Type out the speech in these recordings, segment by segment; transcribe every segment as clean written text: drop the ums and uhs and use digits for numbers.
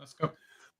Let's go.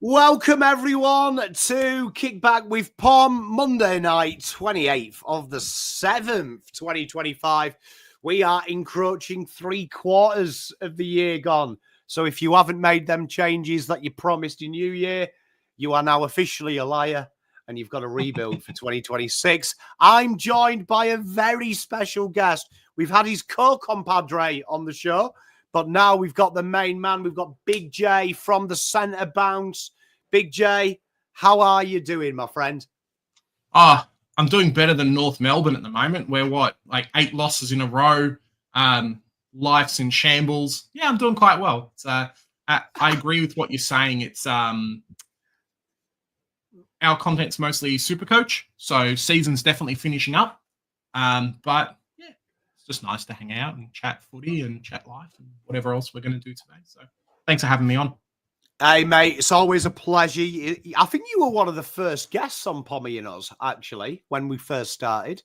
Welcome, everyone, to Kickback with Pom, Monday night, 28th of the 7th, 2025. We are encroaching 3/4 of the year gone. So if you haven't made them changes that you promised in New Year, you are now officially a liar and you've got to rebuild for 2026. I'm joined by a very special guest. We've had his co-compadre on the show, but now we've got the main man. We've got Big J from the Centre Bounce. Big J, how are you doing, my friend? I'm doing better than North Melbourne at the moment. We're like 8 losses in a row. Life's in shambles. Yeah, I'm doing quite well. It's, I agree with what you're saying. It's our content's mostly Supercoach, so season's definitely finishing up. But yeah, it's just nice to hang out and chat footy and chat life and whatever else we're going to do today. So thanks for having me on. Hey, mate, it's always a pleasure. I think you were one of the first guests on PommyInOz, actually, when we first started.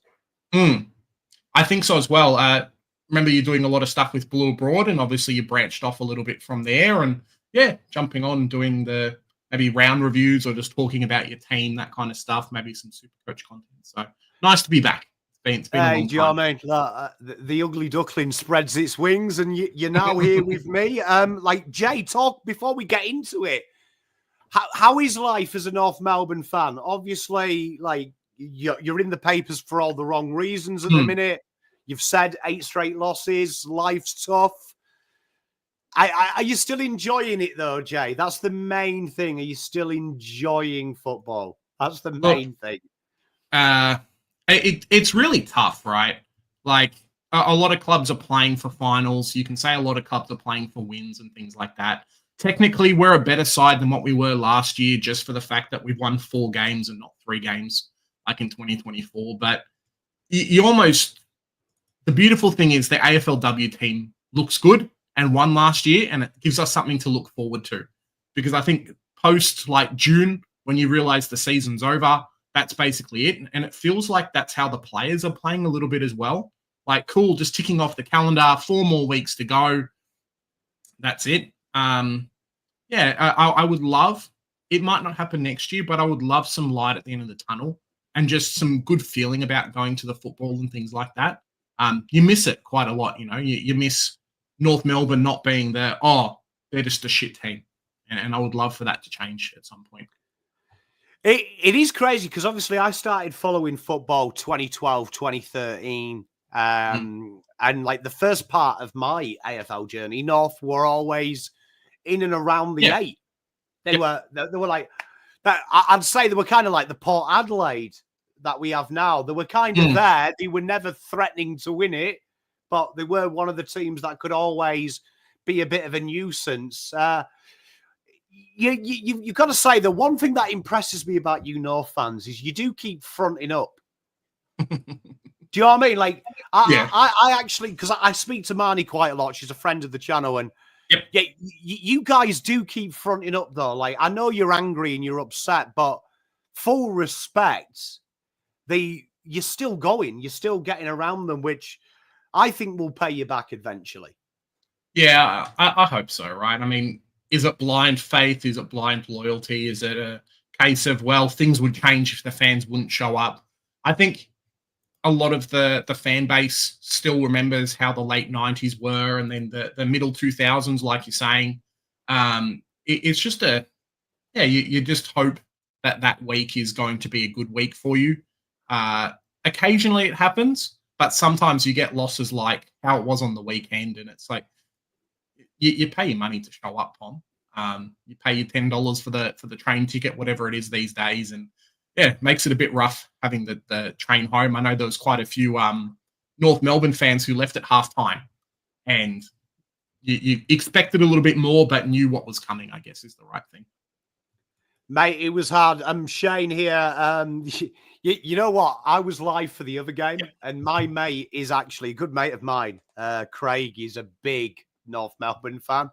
I think so as well. Remember you doing a lot of stuff with Blue Abroad, and obviously you branched off a little bit from there. And yeah, jumping on, doing the maybe round reviews or just talking about your team, that kind of stuff, maybe some Supercoach content. So nice to be back. It's been a long time. Do you know what I mean? The ugly duckling spreads its wings, and you're now here with me. Like, Jay, talk before we get into it. How is life as a North Melbourne fan? Obviously, like, you're in the papers for all the wrong reasons at the minute. You've said 8 straight losses. Life's tough. Are you still enjoying it, though, Jay? That's the main thing. Are you still enjoying football? That's the main thing. It's really tough, right? Like, a lot of clubs are playing for finals. You can say a lot of clubs are playing for wins and things like that. Technically, we're a better side than what we were last year, just for the fact that we've won 4 games and not 3 games, like in 2024. But you almost... The beautiful thing is the AFLW team looks good and won last year, and it gives us something to look forward to. Because I think post, like, June, when you realise the season's over, that's basically it. And it feels like that's how the players are playing a little bit as well. Like, cool, just ticking off the calendar, 4 more weeks to go. That's it. Yeah, I would love, it might not happen next year, but I would love some light at the end of the tunnel and just some good feeling about going to the football and things like that. You miss it quite a lot, you know. You miss North Melbourne not being there. They're just a shit team. And I would love for that to change at some point. It is crazy because obviously I started following football 2012, 2013. And like the first part of my AFL journey, North were always in and around the 8. They were like, I'd say they were kind of like the Port Adelaide that we have now. They were kind of there. They were never threatening to win it, but they were one of the teams that could always be a bit of a nuisance. You've got to say the one thing that impresses me about you North fans is you do keep fronting up. Do you know what I mean? Like, I actually, because I speak to Marnie quite a lot. She's a friend of the channel, and you guys do keep fronting up though. Like, I know you're angry and you're upset, but full respect, you're still going. You're still getting around them, which I think will pay you back eventually. Yeah, I hope so, right? I mean, is it blind faith? Is it blind loyalty? Is it a case of, well, things would change if the fans wouldn't show up? I think a lot of the fan base still remembers how the late 90s were, and then the middle 2000s, like you're saying. It's just you just hope that week is going to be a good week for you. Occasionally it happens, but sometimes you get losses like how it was on the weekend, and it's like you pay your money to show up, Pom. You pay your $10 for the train ticket, whatever it is these days, and yeah, it makes it a bit rough having the train home. I know there was quite a few North Melbourne fans who left at halftime, and you expected a little bit more, but knew what was coming, I guess, is the right thing. Mate, it was hard. Shane here. You know what? I was live for the other game, and my mate is actually a good mate of mine. Craig is a big North Melbourne fan,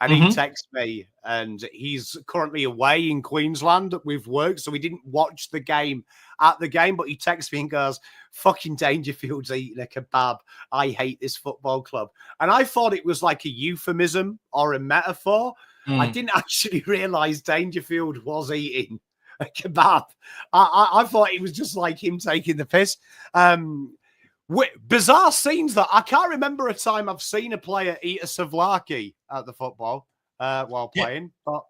and he texted me, and he's currently away in Queensland with work, so he didn't watch the game at the game, but he texts me and goes, "Fucking Dangerfield's eating a kebab. I hate this football club." And I thought it was like a euphemism or a metaphor. I didn't actually realise Dangerfield was eating a kebab. I thought it was just like him taking the piss. Bizarre scenes that I can't remember a time I've seen a player eat a souvlaki at the football while playing. But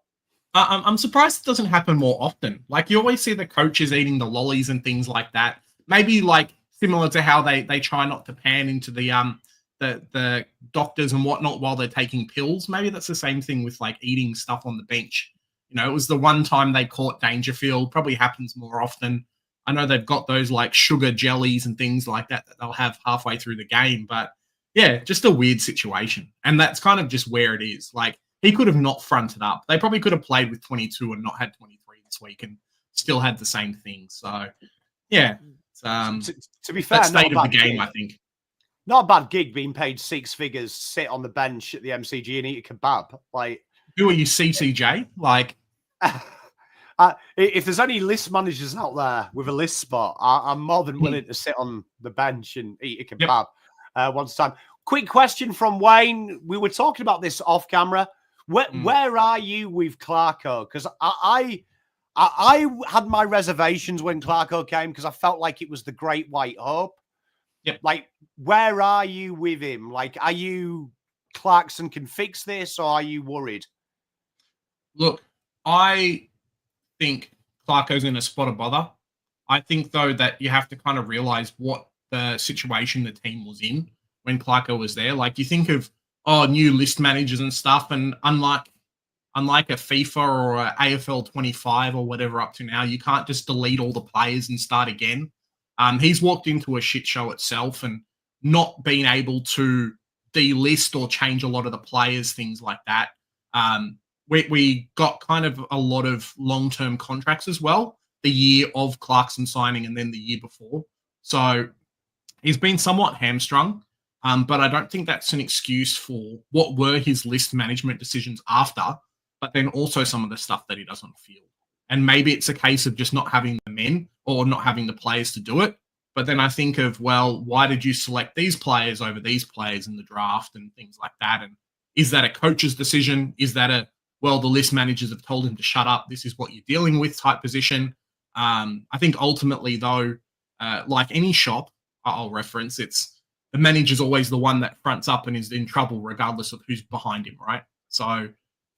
I'm surprised it doesn't happen more often. Like, you always see the coaches eating the lollies and things like that. Maybe like similar to how they try not to pan into the doctors and whatnot while they're taking pills. Maybe that's the same thing with like eating stuff on the bench. You know, it was the one time they caught Dangerfield. Probably happens more often. I know they've got those like sugar jellies and things like that they'll have halfway through the game. But yeah, just a weird situation. And that's kind of just where it is. Like, he could have not fronted up. They probably could have played with 22 and not had 23 this week and still had the same thing. So yeah, to be fair, that state of the game, I think. Not a bad gig being paid 6 figures, sit on the bench at the MCG and eat a kebab. Like, who are you, CCJ? Like, if there's any list managers out there with a list spot, I'm more than willing to sit on the bench and eat a kebab once a time. Quick question from Wayne. We were talking about this off camera. Where are you with Clarko? Because I had my reservations when Clarko came because I felt like it was the Great White Hope. Yep. Like, where are you with him? Like, are you Clarkson can fix this, or are you worried? Look, I think Clarko's in a spot of bother. I think, though, that you have to kind of realize what the situation the team was in when Clarko was there. Like, you think of, new list managers and stuff, and unlike a FIFA or a AFL 25 or whatever up to now, you can't just delete all the players and start again. He's walked into a shit show itself and not been able to delist or change a lot of the players, things like that. We got kind of a lot of long-term contracts as well, the year of Clarkson signing and then the year before. So he's been somewhat hamstrung, but I don't think that's an excuse for what were his list management decisions after, but then also some of the stuff that he doesn't feel. And maybe it's a case of just not having the men or not having the players to do it. But then I think of, well, why did you select these players over these players in the draft and things like that? And is that a coach's decision? Is that the list managers have told him to shut up, this is what you're dealing with type position? I think ultimately, though, like any shop, I'll reference, it's the manager's always the one that fronts up and is in trouble regardless of who's behind him, right? So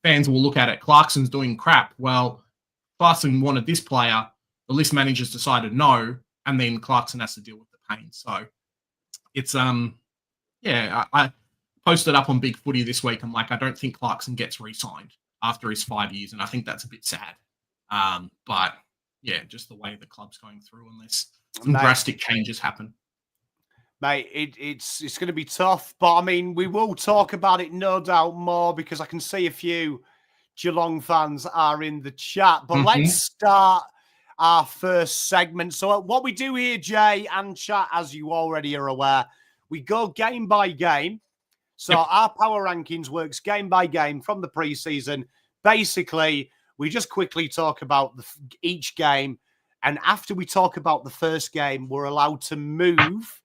fans will look at it, Clarkson's doing crap. Well, Clarkson wanted this player, the list managers decided no, and then Clarkson has to deal with the pain. So it's, I posted up on Big Footy this week. I'm like, I don't think Clarkson gets re-signed after his 5 years, and I think that's a bit sad. But yeah, just the way the club's going through unless some drastic changes happen. Mate, it's going to be tough, but I mean, we will talk about it no doubt more because I can see a few Geelong fans are in the chat. But let's start our first segment. So what we do here, Jay and chat, as you already are aware, we go game by game. So our power rankings works game by game from the preseason. Basically, we just quickly talk about each game. And after we talk about the first game, we're allowed to move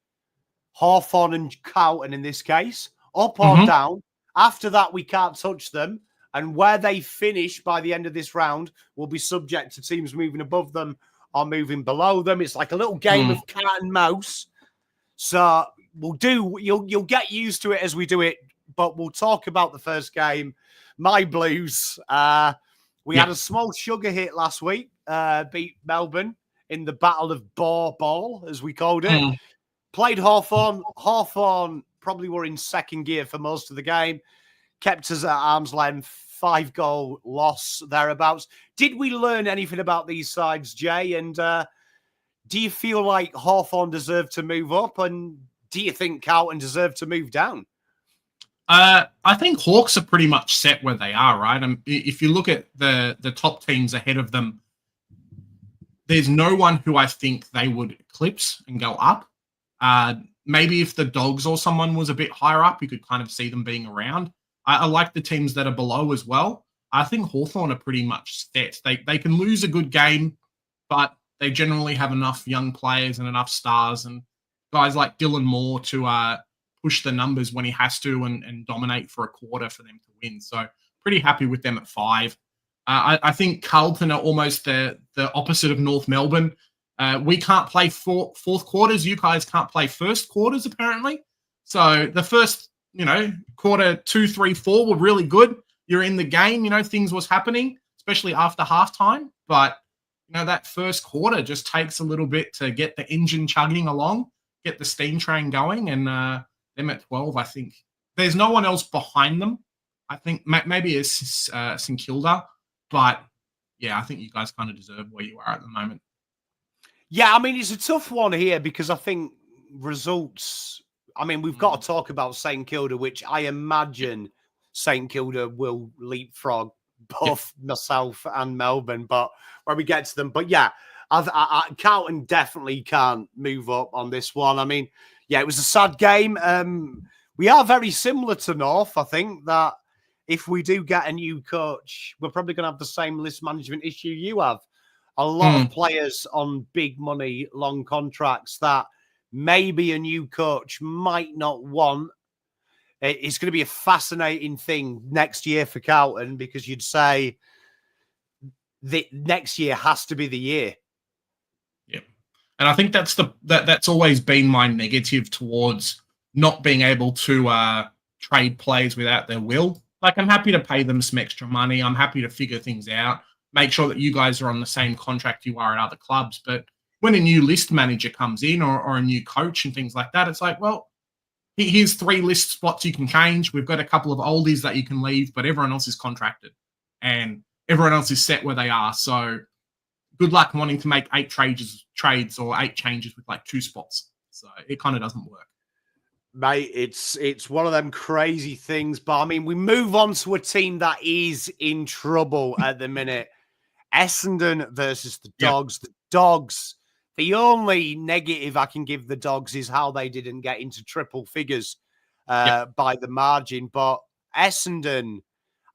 Hawthorn and Carlton in this case, up or down. After that, we can't touch them. And where they finish by the end of this round will be subject to teams moving above them or moving below them. It's like a little game of cat and mouse. So you'll get used to it as we do it, but we'll talk about the first game. My Blues. We had a small sugar hit last week, beat Melbourne in the Battle of Boar Ball, as we called it. Played Hawthorn. Hawthorn probably were in second gear for most of the game. Kept us at arm's length. 5-goal loss thereabouts. Did we learn anything about these sides, Jay? And do you feel like Hawthorn deserved to move up? And do you think Carlton deserved to move down? I think Hawks are pretty much set where they are, right? And if you look at the top teams ahead of them, there's no one who I think they would eclipse and go up. Maybe if the Dogs or someone was a bit higher up, you could kind of see them being around. I like the teams that are below as well. I think Hawthorn are pretty much set. They can lose a good game, but they generally have enough young players and enough stars and guys like Dylan Moore to push the numbers when he has to and dominate for a quarter for them to win. So pretty happy with them at 5. I think Carlton are almost the opposite of North Melbourne. We can't play fourth quarters. You guys can't play first quarters, apparently. So the first, quarter 2, 3, 4 were really good. You're in the game, things was happening, especially after halftime. But, that first quarter just takes a little bit to get the engine chugging along, get the steam train going. And them at 12, I think. There's no one else behind them. I think maybe it's St Kilda. But, yeah, I think you guys kind of deserve where you are at the moment. Yeah, I mean, it's a tough one here because I think results... I mean, we've got to talk about St Kilda, which I imagine St Kilda will leapfrog both myself and Melbourne, but when we get to them. But, yeah, Carlton definitely can't move up on this one. I mean, yeah, it was a sad game. We are very similar to North, I think, that if we do get a new coach, we're probably going to have the same list management issue you have. A lot of players on big money, long contracts that maybe a new coach might not want. It's going to be a fascinating thing next year for Carlton because you'd say the next year has to be the year. Yeah. And I think that's always been my negative towards not being able to trade players without their will. Like, I'm happy to pay them some extra money. I'm happy to figure things out, make sure that you guys are on the same contract you are at other clubs. But when a new list manager comes in or a new coach and things like that, it's like, well, here's 3 list spots you can change. We've got a couple of oldies that you can leave, but everyone else is contracted and everyone else is set where they are. So good luck wanting to make 8 trades or 8 changes with like 2 spots. So it kind of doesn't work. Mate, it's one of them crazy things. But, I mean, we move on to a team that is in trouble at the minute. Essendon versus the Dogs. Yep. The Dogs, the only negative I can give the Dogs is how they didn't get into triple figures by the margin. But Essendon,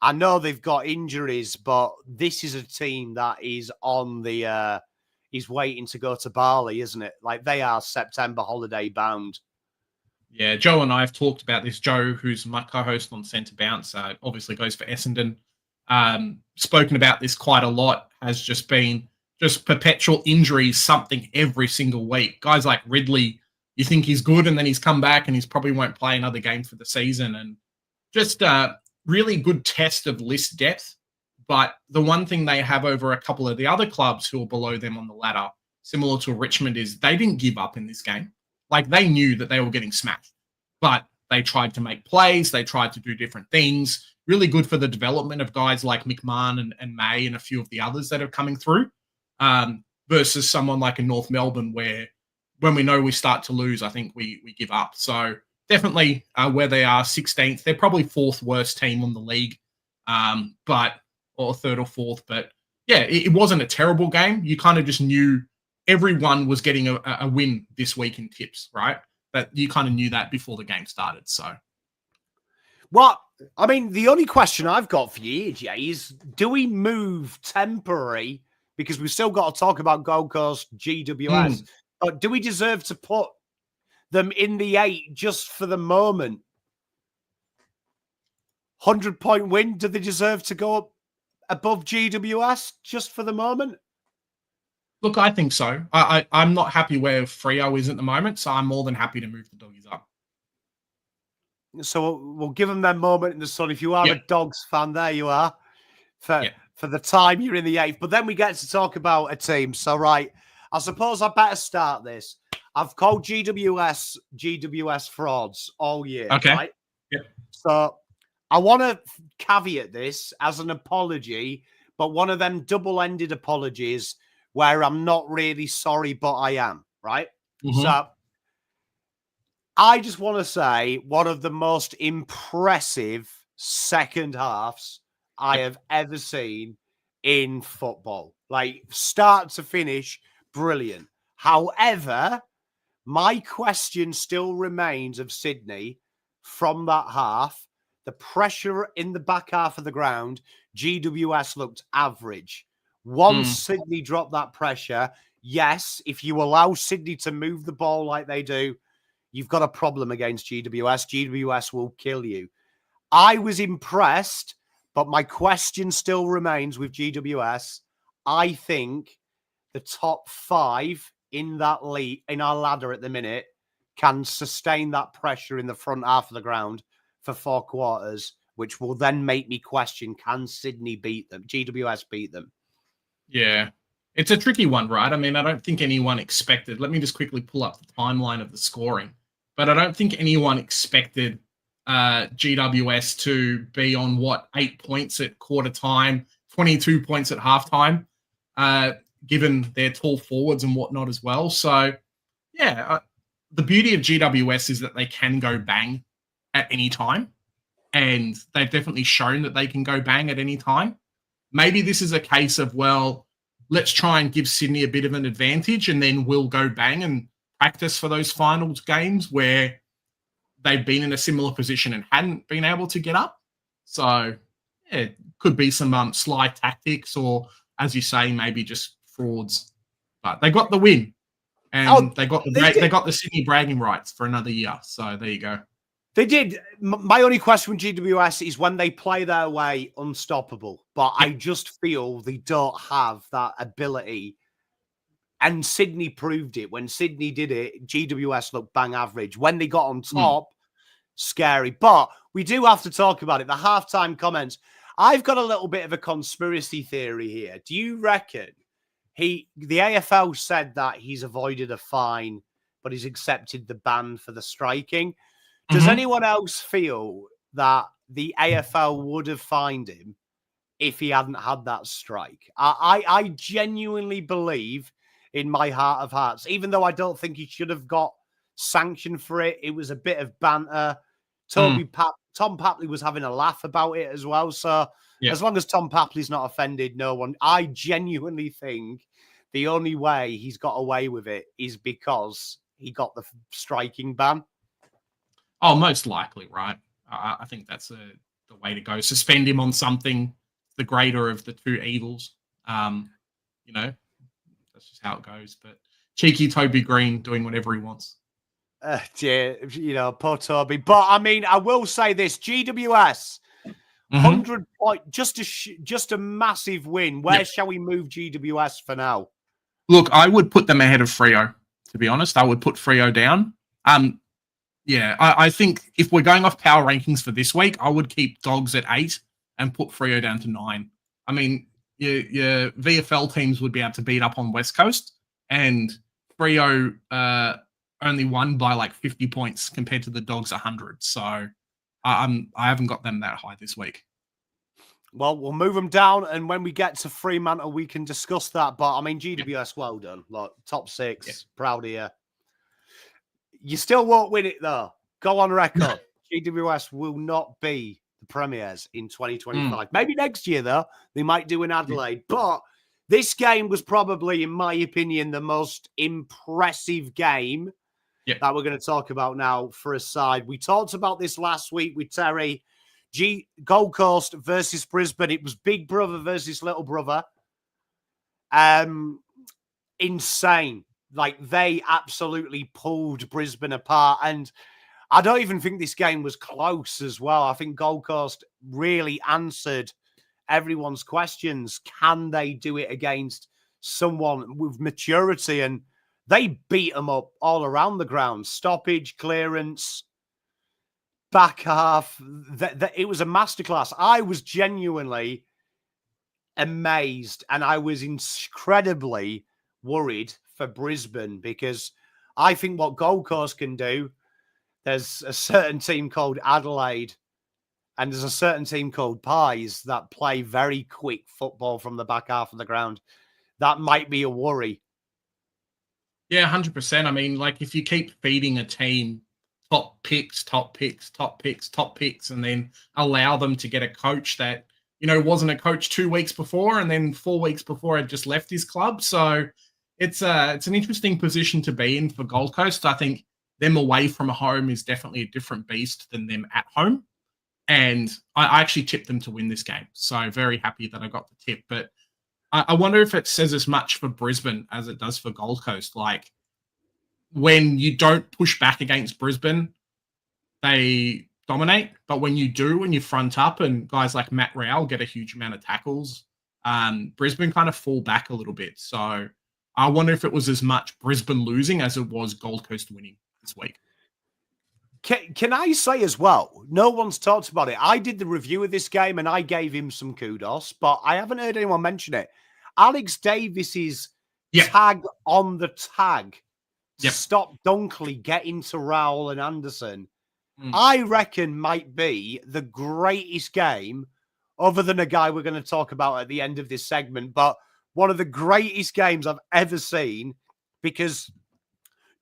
I know they've got injuries, but this is a team that is on the is waiting to go to Bali, isn't it? Like, they are September holiday bound. Yeah, Joe and I have talked about this. Joe, who's my co-host on Centre Bounce, obviously goes for Essendon. Spoken about this quite a lot, has just been perpetual injuries, something every single week. Guys like Ridley, you think he's good, and then he's come back and he's probably won't play another game for the season. And just a really good test of list depth. But the one thing they have over a couple of the other clubs who are below them on the ladder, similar to Richmond, is they didn't give up in this game. Like, they knew that they were getting smashed, but they tried to make plays. They tried to do different things. Really good for the development of guys like McMahon and May and a few of the others that are coming through, versus someone like a North Melbourne where when we know we start to lose, I think we give up. So definitely where they are, 16th. They're probably 4th worst team on the league, or 3rd or 4th. But, yeah, it wasn't a terrible game. You kind of just knew everyone was getting a win this week in tips, right? But you kind of knew that before the game started. So, well, I mean, the only question I've got for you, Jay, is do we move temporary? Because we've still got to talk about Gold Coast, GWS. But do we deserve to put them in the 8 just for the moment? 100-point win, do they deserve to go up above GWS just for the moment? Look, I think so. I'm not happy where Freo is at the moment, so I'm more than happy to move the Doggies up. So we'll give them their moment in the sun. If you are a Dogs fan, there you are for the time you're in the 8th. But then we get to talk about a team. So, right, I suppose I better start this. I've called GWS frauds all year. Okay. Right? Yep. So I want to caveat this as an apology, but one of them double-ended apologies where I'm not really sorry, but I am, right? Mm-hmm. So I just want to say one of the most impressive second halves I have ever seen in football. Like, start to finish, brilliant. However, my question still remains of Sydney from that half. The pressure in the back half of the ground, GWS looked average. Once Sydney dropped that pressure, yes, if you allow Sydney to move the ball like they do, you've got a problem against GWS. GWS will kill you. I was impressed But my question still remains with GWS. I think the top 5 in that league, in our ladder at the minute, can sustain that pressure in the front half of the ground for 4 quarters, which will then make me question, can Sydney beat them? GWS beat them? Yeah. It's a tricky one, right? I mean, I don't think anyone expected. Let me just quickly pull up the timeline of the scoring. But I don't think anyone expected GWS to be on, 8 points at quarter time, 22 points at halftime, given their tall forwards and whatnot as well. So, yeah, the beauty of GWS is that they can go bang at any time. And they've definitely shown that they can go bang at any time. Maybe this is a case of, well, let's try and give Sydney a bit of an advantage, and then we'll go bang and practice for those finals games where they've been in a similar position and hadn't been able to get up. So yeah, it could be some sly tactics, or, as you say, maybe just frauds. But they got the win, and they got the Sydney bragging rights for another year. So there you go. They did. My only question with GWS is when they play their way, unstoppable. But I just feel they don't have that ability. And Sydney proved it. When Sydney did it, GWS looked bang average. When they got on top, scary. But we do have to talk about it. The halftime comments. I've got a little bit of a conspiracy theory here. Do you reckon the AFL said that he's avoided a fine, but he's accepted the ban for the striking? Does anyone else feel that the AFL would have fined him if he hadn't had that strike? I genuinely believe, in my heart of hearts, even though I don't think he should have got sanctioned for it, it was a bit of banter. Tom Papley was having a laugh about it as well. So as long as Tom Papley's not offended, no one. I genuinely think the only way he's got away with it is because he got the striking ban. Oh, most likely, right? I think that's the way to go. Suspend him on something, the greater of the two evils. That's just how it goes. But cheeky Toby Green doing whatever he wants. Poor Toby. But I mean, I will say this: GWS, 100 point, just a massive win. Where shall we move GWS for now? Look, I would put them ahead of Freo. To be honest, I would put Freo down. Yeah, I think if we're going off power rankings for this week, I would keep Dogs at 8 and put Freo down to 9. I mean, your VFL teams would be able to beat up on West Coast, and Freo only won by like 50 points compared to the Dogs 100. So I haven't got them that high this week. Well, we'll move them down, and when we get to Fremantle, we can discuss that. But I mean, GWS, well done. Look, top 6, proud of you. You still won't win it, though. Go on record. GWS will not be the premiers in 2025. Maybe next year, though. They might do in Adelaide. But this game was probably, in my opinion, the most impressive game that we're going to talk about now for a side. We talked about this last week with Terry. Gold Coast versus Brisbane. It was big brother versus little brother. Insane. Like, they absolutely pulled Brisbane apart. And I don't even think this game was close as well. I think Gold Coast really answered everyone's questions. Can they do it against someone with maturity? And they beat them up all around the ground. Stoppage, clearance, back half. It was a masterclass. I was genuinely amazed, and I was incredibly worried for Brisbane, because I think what Gold Coast can do, there's a certain team called Adelaide and there's a certain team called Pies that play very quick football from the back half of the ground. That might be a worry. Yeah, 100%. I mean, like, if you keep feeding a team top picks, and then allow them to get a coach that, wasn't a coach 2 weeks before, and then 4 weeks before had just left his club. So it's an interesting position to be in for Gold Coast. I think them away from home is definitely a different beast than them at home. And I actually tipped them to win this game. So very happy that I got the tip. But I wonder if it says as much for Brisbane as it does for Gold Coast. Like, when you don't push back against Brisbane, they dominate, but when you do, when you front up and guys like Matt Rowell get a huge amount of tackles, Brisbane kind of fall back a little bit. So I wonder if it was as much Brisbane losing as it was Gold Coast winning this week. Can I say as well, no one's talked about it. I did the review of this game and I gave him some kudos, but I haven't heard anyone mention it. Alex Davis's tag on the tag to stop Dunkley getting to Rowell and Anderson, I reckon might be the greatest game, other than a guy we're going to talk about at the end of this segment, but one of the greatest games I've ever seen, because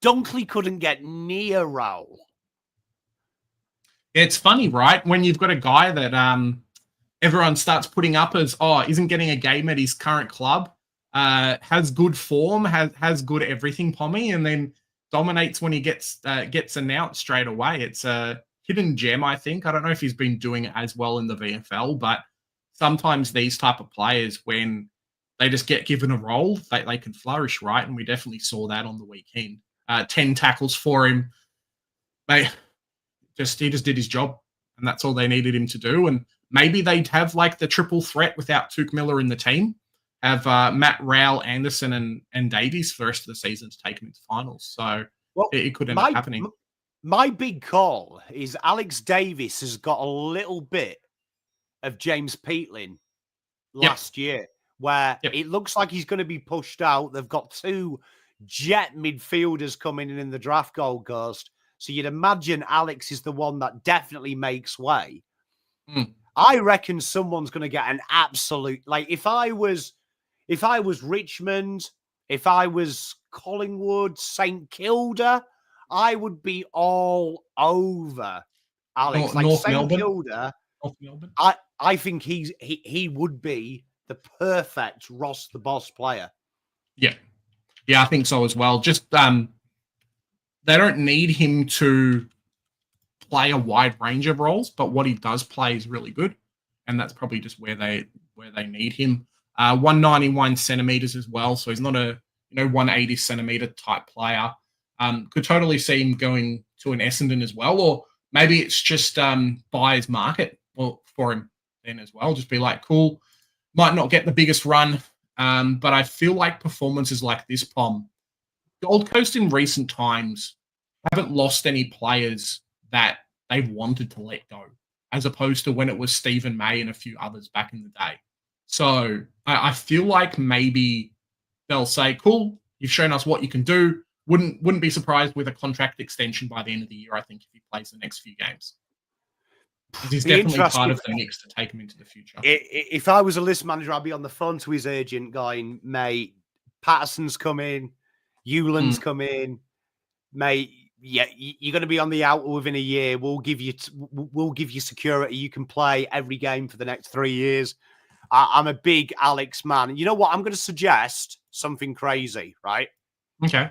Dunkley couldn't get near Rowell. It's funny, right? When you've got a guy that everyone starts putting up as, isn't getting a game at his current club, has good form, has good everything, Pommy, and then dominates when he gets announced straight away. It's a hidden gem, I think. I don't know if he's been doing it as well in the VFL, but sometimes these type of players, when they just get given a role, they can flourish, right? And we definitely saw that on the weekend. 10 tackles for him. He just did his job, and that's all they needed him to do. And maybe they'd have like the triple threat without Tuke Miller in the team, have Matt Rowell, Anderson, and Davies for the rest of the season to take him into finals. So it could end up happening. My big call is Alex Davis has got a little bit of James Peatling last year, where it looks like he's going to be pushed out. They've got 2 jet midfielders coming in the draft, Gold Coast. So you'd imagine Alex is the one that definitely makes way. I reckon someone's going to get an absolute, like if I was Richmond, if I was Collingwood, St Kilda, I would be all over Alex. North St Melbourne. Kilda, North Melbourne. I think he would be the perfect Ross the Boss player. Yeah, I think so as well. Just they don't need him to play a wide range of roles, but what he does play is really good, and that's probably just where they need him. 191 centimeters as well, so he's not a 180 centimeter type player. Could totally see him going to an Essendon as well, or maybe it's just buyer's market for him then as well. Just be like, cool, might not get the biggest run, but I feel like performances like this, Pom, Gold Coast in recent times haven't lost any players that they've wanted to let go, as opposed to when it was Stephen May and a few others back in the day. So I feel like maybe they'll say, cool, you've shown us what you can do. Wouldn't be surprised with a contract extension by the end of the year, I think, if he plays the next few games. He's definitely part of the mix to take him into the future. If I was a list manager, I'd be on the phone to his agent going, mate, Patterson's come in, Hewland's come in, mate, you're going to be on the out within a year. We'll give you security. You can play every game for the next 3 years. I'm a big Alex man. You know what? I'm going to suggest something crazy, right? Okay.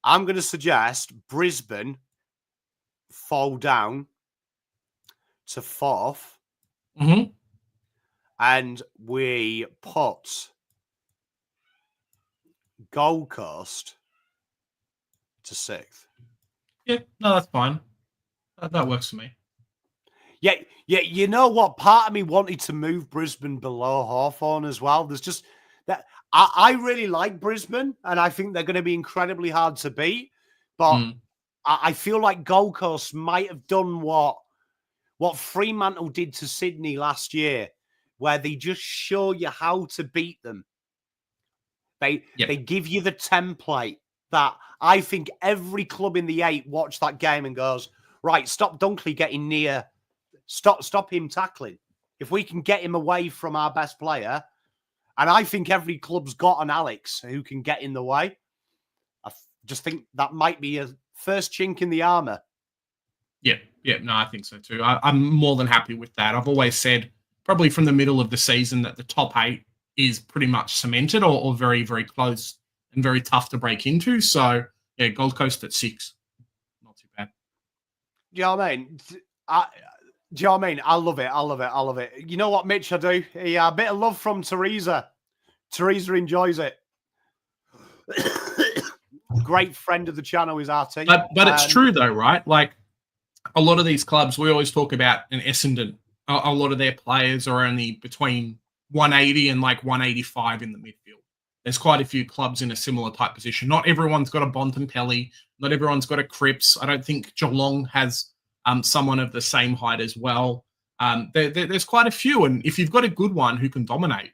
I'm going to suggest Brisbane fall down to 4th. And we put Gold Coast to 6th. Yeah, no, that's fine. That works for me. Yeah. You know what? Part of me wanted to move Brisbane below Hawthorn as well. There's just that I really like Brisbane, and I think they're going to be incredibly hard to beat. But I feel like Gold Coast might have done what Fremantle did to Sydney last year, where they just show you how to beat them. They give you the template that I think every club in the 8 watched that game and goes, right, stop Dunkley getting near, stop him tackling. If we can get him away from our best player, and I think every club's got an Alex who can get in the way. I just think that might be a first chink in the armor. Yeah, no, I think so too. I'm more than happy with that. I've always said, probably from the middle of the season, that the top 8 is pretty much cemented or very, very close and very tough to break into. So, yeah, Gold Coast at 6. Not too bad. Do you know what I mean? Do you know what I mean? I love it. You know what, Mitch, I do? A bit of love from Teresa. Teresa enjoys it. Great friend of the channel is RT. But it's true, though, right? Like, a lot of these clubs, we always talk about an Essendon. A lot of their players are only between 180 and like 185 in the midfield. There's quite a few clubs in a similar type position. Not everyone's got a Bontempelli. Not everyone's got a Cripps. I don't think Geelong has someone of the same height as well. There's quite a few. And if you've got a good one who can dominate,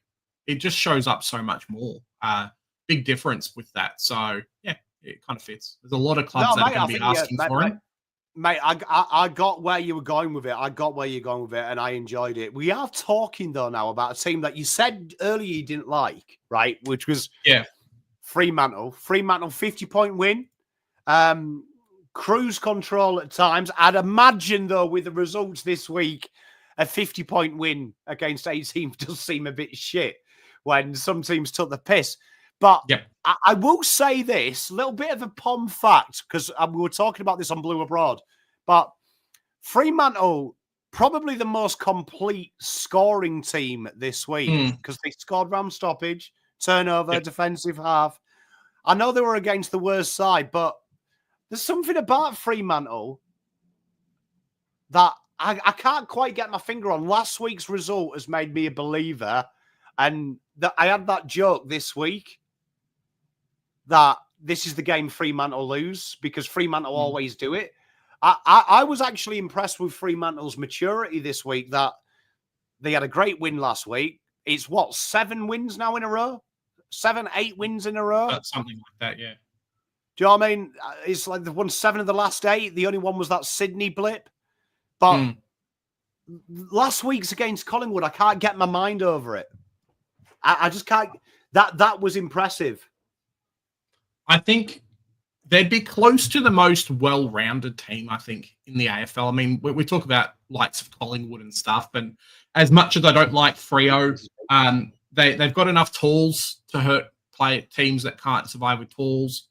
it just shows up so much more. Big difference with that. So, yeah, it kind of fits. There's a lot of clubs that are going to be asking for him. Mate, I got where you were going with it. I got where you're going with it, and I enjoyed it. We are talking, though, now about a team that you said earlier you didn't like, right? Which was Fremantle. Fremantle, 50-point win. Cruise control at times. I'd imagine, though, with the results this week, a 50-point win against a team does seem a bit shit when some teams took the piss. But I will say this, a little bit of a Pom fact, because we were talking about this on Blue Abroad, but Fremantle, probably the most complete scoring team this week, because they scored round stoppage, turnover, defensive half. I know they were against the worst side, but there's something about Fremantle that I can't quite get my finger on. Last week's result has made me a believer, and I had that joke this week that this is the game Fremantle lose, because Fremantle always do it. I was actually impressed with Fremantle's maturity this week, that they had a great win last week. It's 7 wins now in a row? 7, 8 wins in a row? Something like that, yeah. Do you know what I mean? It's like they've won 7 of the last 8. The only one was that Sydney blip. But last week's against Collingwood, I can't get my mind over it. I just can't. That was impressive. I think they'd be close to the most well-rounded team, I think, in the AFL. I mean, we talk about likes of Collingwood and stuff, and as much as I don't like Freo, they've got enough tools to hurt teams that can't survive with tools.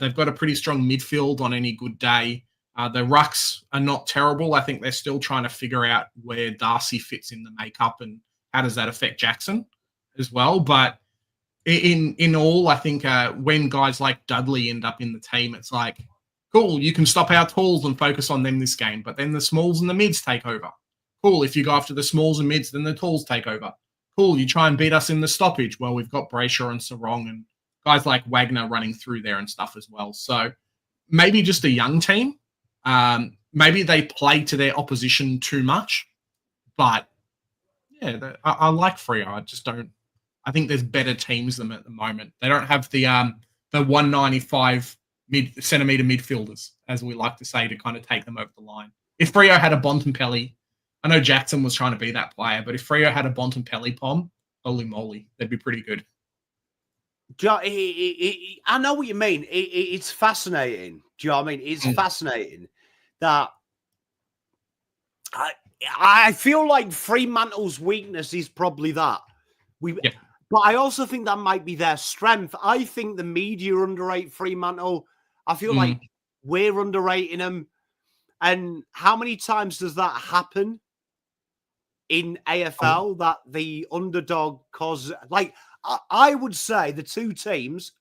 They've got a pretty strong midfield on any good day. The rucks are not terrible. I think they're still trying to figure out where Darcy fits in the makeup and how does that affect Jackson as well. But in all, I think when guys like Dudley end up in the team, it's like, cool, you can stop our talls and focus on them this game, but then the smalls and the mids take over. Cool, if you go after the smalls and mids, then the talls take over. Cool, you try and beat us in the stoppage. Well, we've got Brayshaw and Sarong and guys like Wagner running through there and stuff as well. So maybe just a young team. Maybe they play to their opposition too much. But, yeah, I like Freo. I just don't. I think there's better teams than them at the moment. They don't have the 195 centimeter midfielders, as we like to say, to kind of take them over the line. If Freo had a Bontempelli, I know Jackson was trying to be that player, but if Freo had a Bontempelli Pom, holy moly, they'd be pretty good. I know what you mean. It's fascinating. Do you know what I mean? It's fascinating that I feel like Fremantle's weakness is probably that. But I also think that might be their strength. I think the media underrate Fremantle. I feel like we're underrating them. And how many times does that happen in AFL, that the underdog causes... Like, I would say the two teams,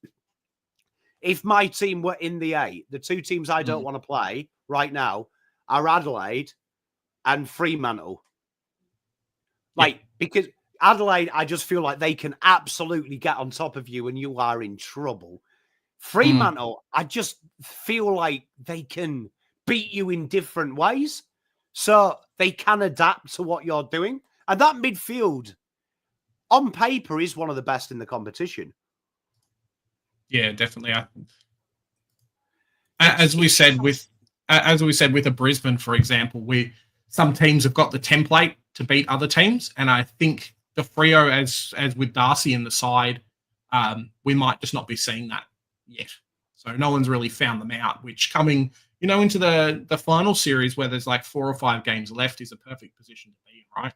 if my team were in the 8, the two teams I don't want to play right now are Adelaide and Fremantle. Because Adelaide, I just feel like they can absolutely get on top of you and you are in trouble. Fremantle, I just feel like they can beat you in different ways. So they can adapt to what you're doing. And that midfield, on paper, is one of the best in the competition. Yeah, definitely. As we said with a Brisbane, for example, some teams have got the template to beat other teams, and I think the Freo, as with Darcy in the side, we might just not be seeing that yet. So no one's really found them out, which coming, into the final series where there's like 4 or 5 games left is a perfect position to be in, right?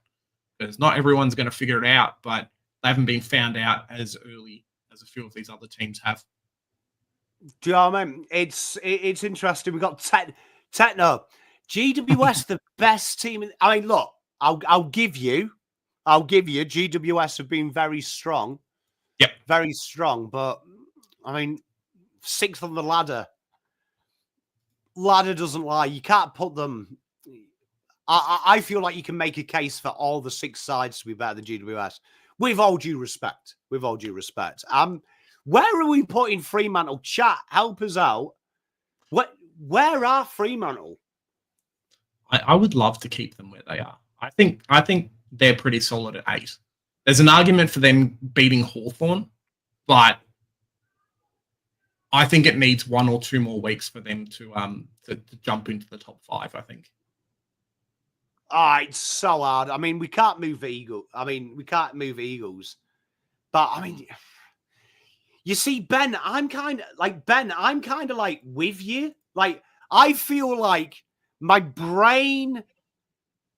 Because not everyone's going to figure it out, but they haven't been found out as early as a few of these other teams have. Do you know what I mean? It's interesting. We've got Techno. GWS, the best team. I mean, look, I'll give you, GWS have been very strong. Yep. Very strong. But, I mean, 6th on the ladder. ladder doesn't lie. You can't put them. I feel like you can make a case for all the 6 sides to be better than GWS. With all due respect. With all due respect. Where are we putting Fremantle? Chat, help us out. Where are Fremantle? I would love to keep them where they are. I think they're pretty solid at 8. There's an argument for them beating Hawthorn, but I think it needs 1 or 2 more weeks for them to jump into the top 5, I think. It's so hard. I mean, we can't move Eagles. But I mean, you see, Ben, I'm kind of like with you. Like, I feel like my brain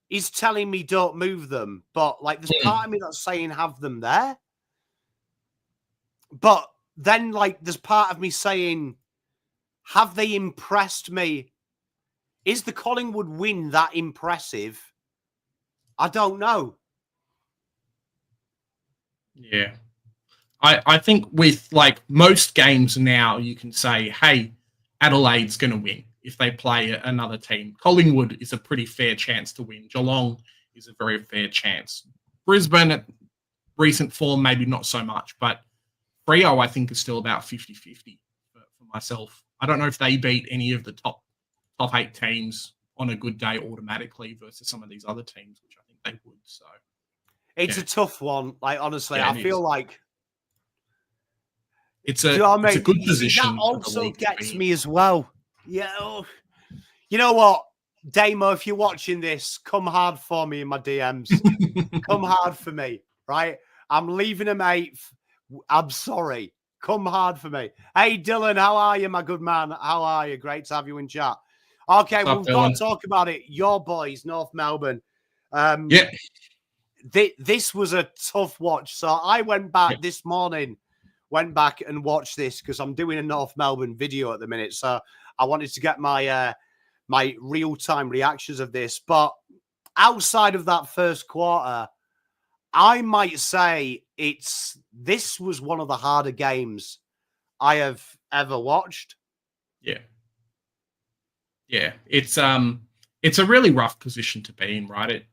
is telling me don't move them, but like there's part of me that's saying have them there. But then like there's part of me saying, have they impressed me? Is the Collingwood win that impressive? I don't know. Yeah. I think with like most games now, you can say, hey, Adelaide's going to win if they play another team. Collingwood is a pretty fair chance to win. Geelong is a very fair chance. Brisbane, at recent form, maybe not so much, but Freo, I think, is still about 50-50 for myself. I don't know if they beat any of the top 8 teams on a good day automatically versus some of these other teams, which I think they would. So it's a tough one. Like, honestly, I feel like it's a good position. That also gets me as well. Yeah. You know what, Damo, if you're watching this, come hard for me in my DMs. Come hard for me, right? I'm leaving them 8th. I'm sorry. Come hard for me. Hey, Dylan, how are you, my good man? How are you? Great to have you in chat. Okay, we've got to talk about it. Your boys, North Melbourne. Yeah. This was a tough watch. So I went back this morning, and watched this because I'm doing a North Melbourne video at the minute. So I wanted to get my my real-time reactions of this. But outside of that first quarter, I might say this was one of the harder games I have ever watched. Yeah. Yeah. It's a really rough position to be in, right?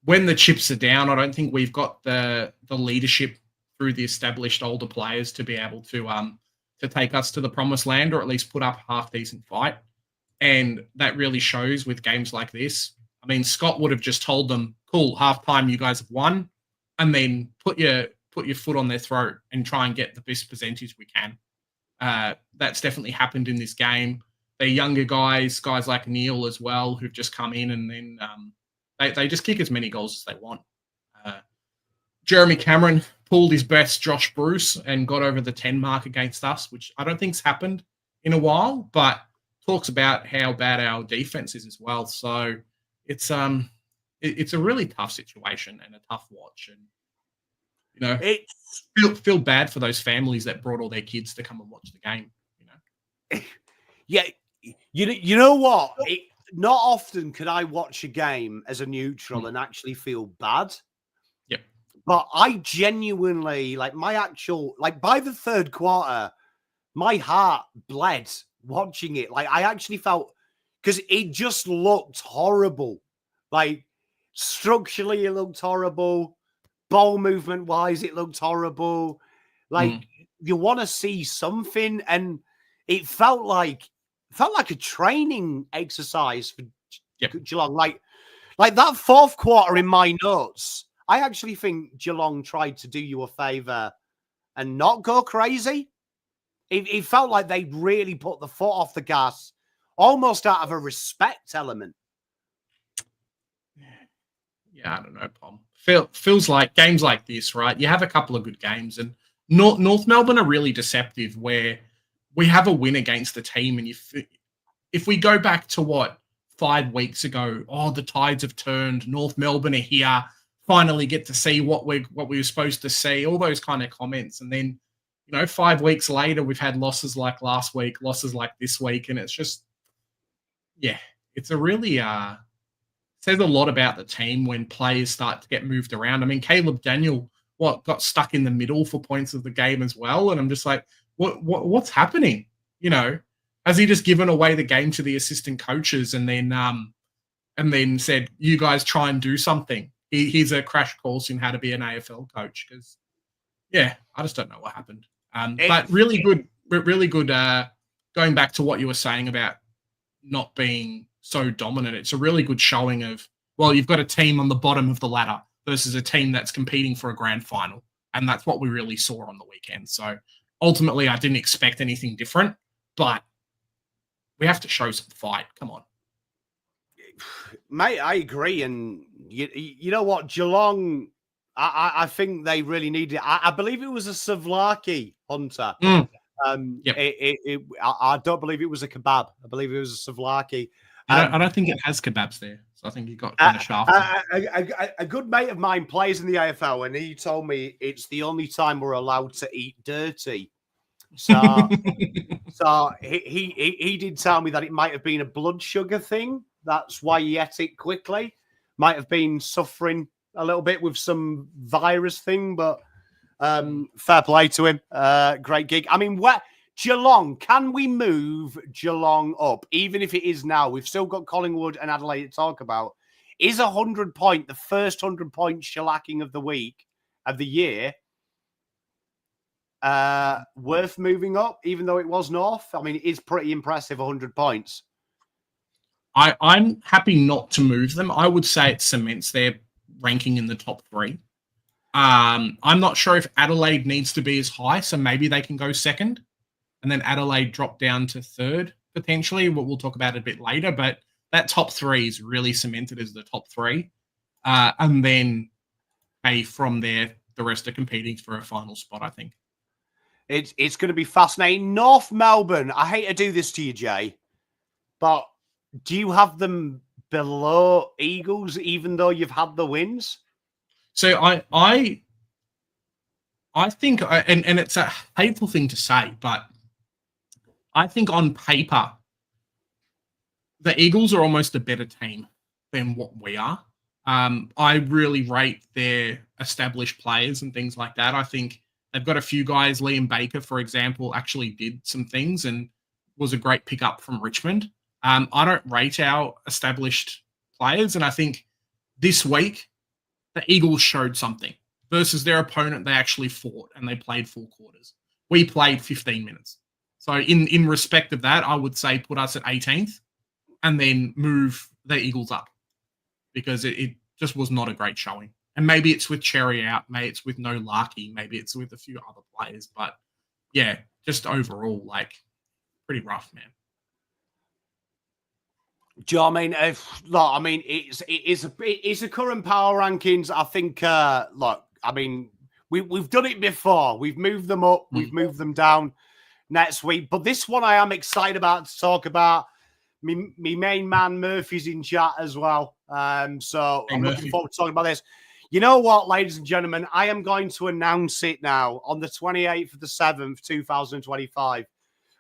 When the chips are down, I don't think we've got the leadership through the established older players to be able to take us to the promised land, or at least put up a half-decent fight. And that really shows with games like this. I mean, Scott would have just told them, cool, half-time, you guys have won, and then put your foot on their throat and try and get the best percentage we can. That's definitely happened in this game. They're younger guys like Neil as well, who've just come in, and then they just kick as many goals as they want. Jeremy Cameron pulled his best Josh Bruce and got over the 10 mark against us, which I don't think's happened in a while, but talks about how bad our defense is as well. So it's a really tough situation and a tough watch, and you know, feel bad for those families that brought all their kids to come and watch the game. You know, yeah, you know what? Not often could I watch a game as a neutral and actually feel bad. Yep. But I genuinely, like, by the third quarter, my heart bled watching it. Like, I actually felt, because it just looked horrible. Like, structurally, it looked horrible. Ball movement-wise, it looked horrible. Like, you want to see something, and it felt like a training exercise for Geelong. Like that fourth quarter in my notes, I actually think Geelong tried to do you a favour and not go crazy. It felt like they really put the foot off the gas, almost out of a respect element. Yeah, I don't know, Pom. Feels like games like this, right? You have a couple of good games, and North Melbourne are really deceptive, where we have a win against the team, and if we go back to 5 weeks ago, the tides have turned, North Melbourne are here, finally get to see what we were supposed to see, all those kind of comments, and then 5 weeks later we've had losses like last week, losses like this week, and it's just it's a really says a lot about the team when players start to get moved around. I mean, Caleb Daniel got stuck in the middle for points of the game as well, and I'm just like, what's happening? Has he just given away the game to the assistant coaches and then said, "You guys try and do something"? Here's a crash course in how to be an AFL coach. Because I just don't know what happened. But really good. Going back to what you were saying about not being so dominant, it's a really good showing of, well, you've got a team on the bottom of the ladder versus a team that's competing for a grand final. And that's what we really saw on the weekend. So ultimately, I didn't expect anything different, but we have to show some fight. Come on. Mate, I agree. And you know what? Geelong, I think they really needed it. I believe it was a Savlaki, Hunter. I don't believe it was a kebab. I believe it was a Savlaki. I don't think it has kebabs there. So I think you got kind of shafted. A good mate of mine plays in the AFL, and he told me it's the only time we're allowed to eat dirty. So, he did tell me that it might have been a blood sugar thing. That's why he ate it quickly. Might have been suffering a little bit with some virus thing, but fair play to him. Great gig. I mean, Geelong, can we move Geelong up? Even if it is now, we've still got Collingwood and Adelaide to talk about. Is 100-point, the first 100-point shellacking of the year, worth moving up, even though it was North? I mean, it is pretty impressive, 100 points. I'm happy not to move them. I would say it cements their ranking in the top 3. I'm not sure if Adelaide needs to be as high, so maybe they can go second. And then Adelaide drop down to third, potentially. We'll talk about it a bit later. But that top 3 is really cemented as the top 3. And then, from there, the rest are competing for a final spot, I think. It's going to be fascinating. North Melbourne, I hate to do this to you, Jay, but do you have them below Eagles, even though you've had the wins? So I think, and it's a hateful thing to say, but I think on paper, the Eagles are almost a better team than what we are. I really rate their established players and things like that. I think they've got a few guys. Liam Baker, for example, actually did some things and was a great pickup from Richmond. I don't rate our established players, and I think this week the Eagles showed something versus their opponent. They actually fought and they played 4 quarters. We played 15 minutes. So in respect of that, I would say put us at 18th and then move the Eagles up because it just was not a great showing. And maybe it's with Cherry out, maybe it's with no Larky, maybe it's with a few other players. But yeah, just overall, pretty rough, man. Do you know what I mean? It's a current power rankings. I think, we've done it before. We've moved them up. We've moved them down next week. But this one I am excited about to talk about. Me main man Murphy's in chat as well. So I'm looking forward to talking about this. You know what, ladies and gentlemen? I am going to announce it now on the 28th of the 7th, 2025.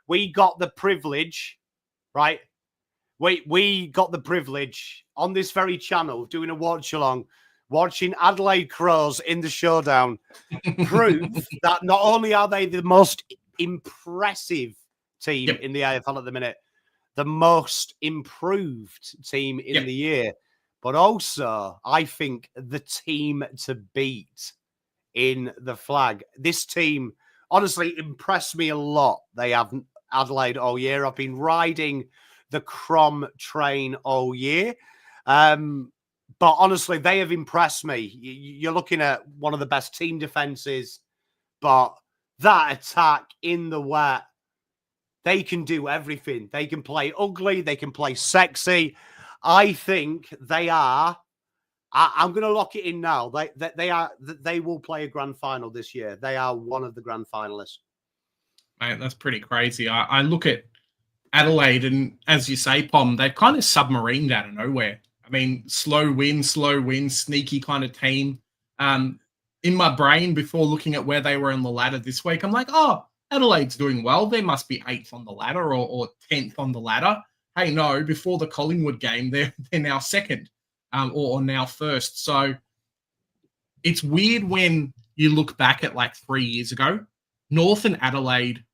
We got the privilege, right? We got the privilege on this very channel of doing a watch-along, watching Adelaide Crows in the showdown prove that not only are they the most impressive team in the AFL at the minute, the most improved team in the year, but also, I think, the team to beat in the flag. This team, honestly, impressed me a lot. They have Adelaide all year. I've been riding the Crom train all year. But honestly, they have impressed me. You're looking at one of the best team defenses, but that attack in the wet, they can do everything. They can play ugly. They can play sexy. I think they are. I'm going to lock it in now. They will play a grand final this year. They are one of the grand finalists. Mate, that's pretty crazy. I look at Adelaide, and as you say, Pom, they've kind of submarined out of nowhere. I mean, slow win, sneaky kind of team. In my brain, before looking at where they were on the ladder this week, I'm like, oh, Adelaide's doing well. They must be 8th on the ladder or 10th on the ladder. Hey, no, before the Collingwood game, they're now 2nd or now 1st. So it's weird when you look back at 3 years ago. North and Adelaide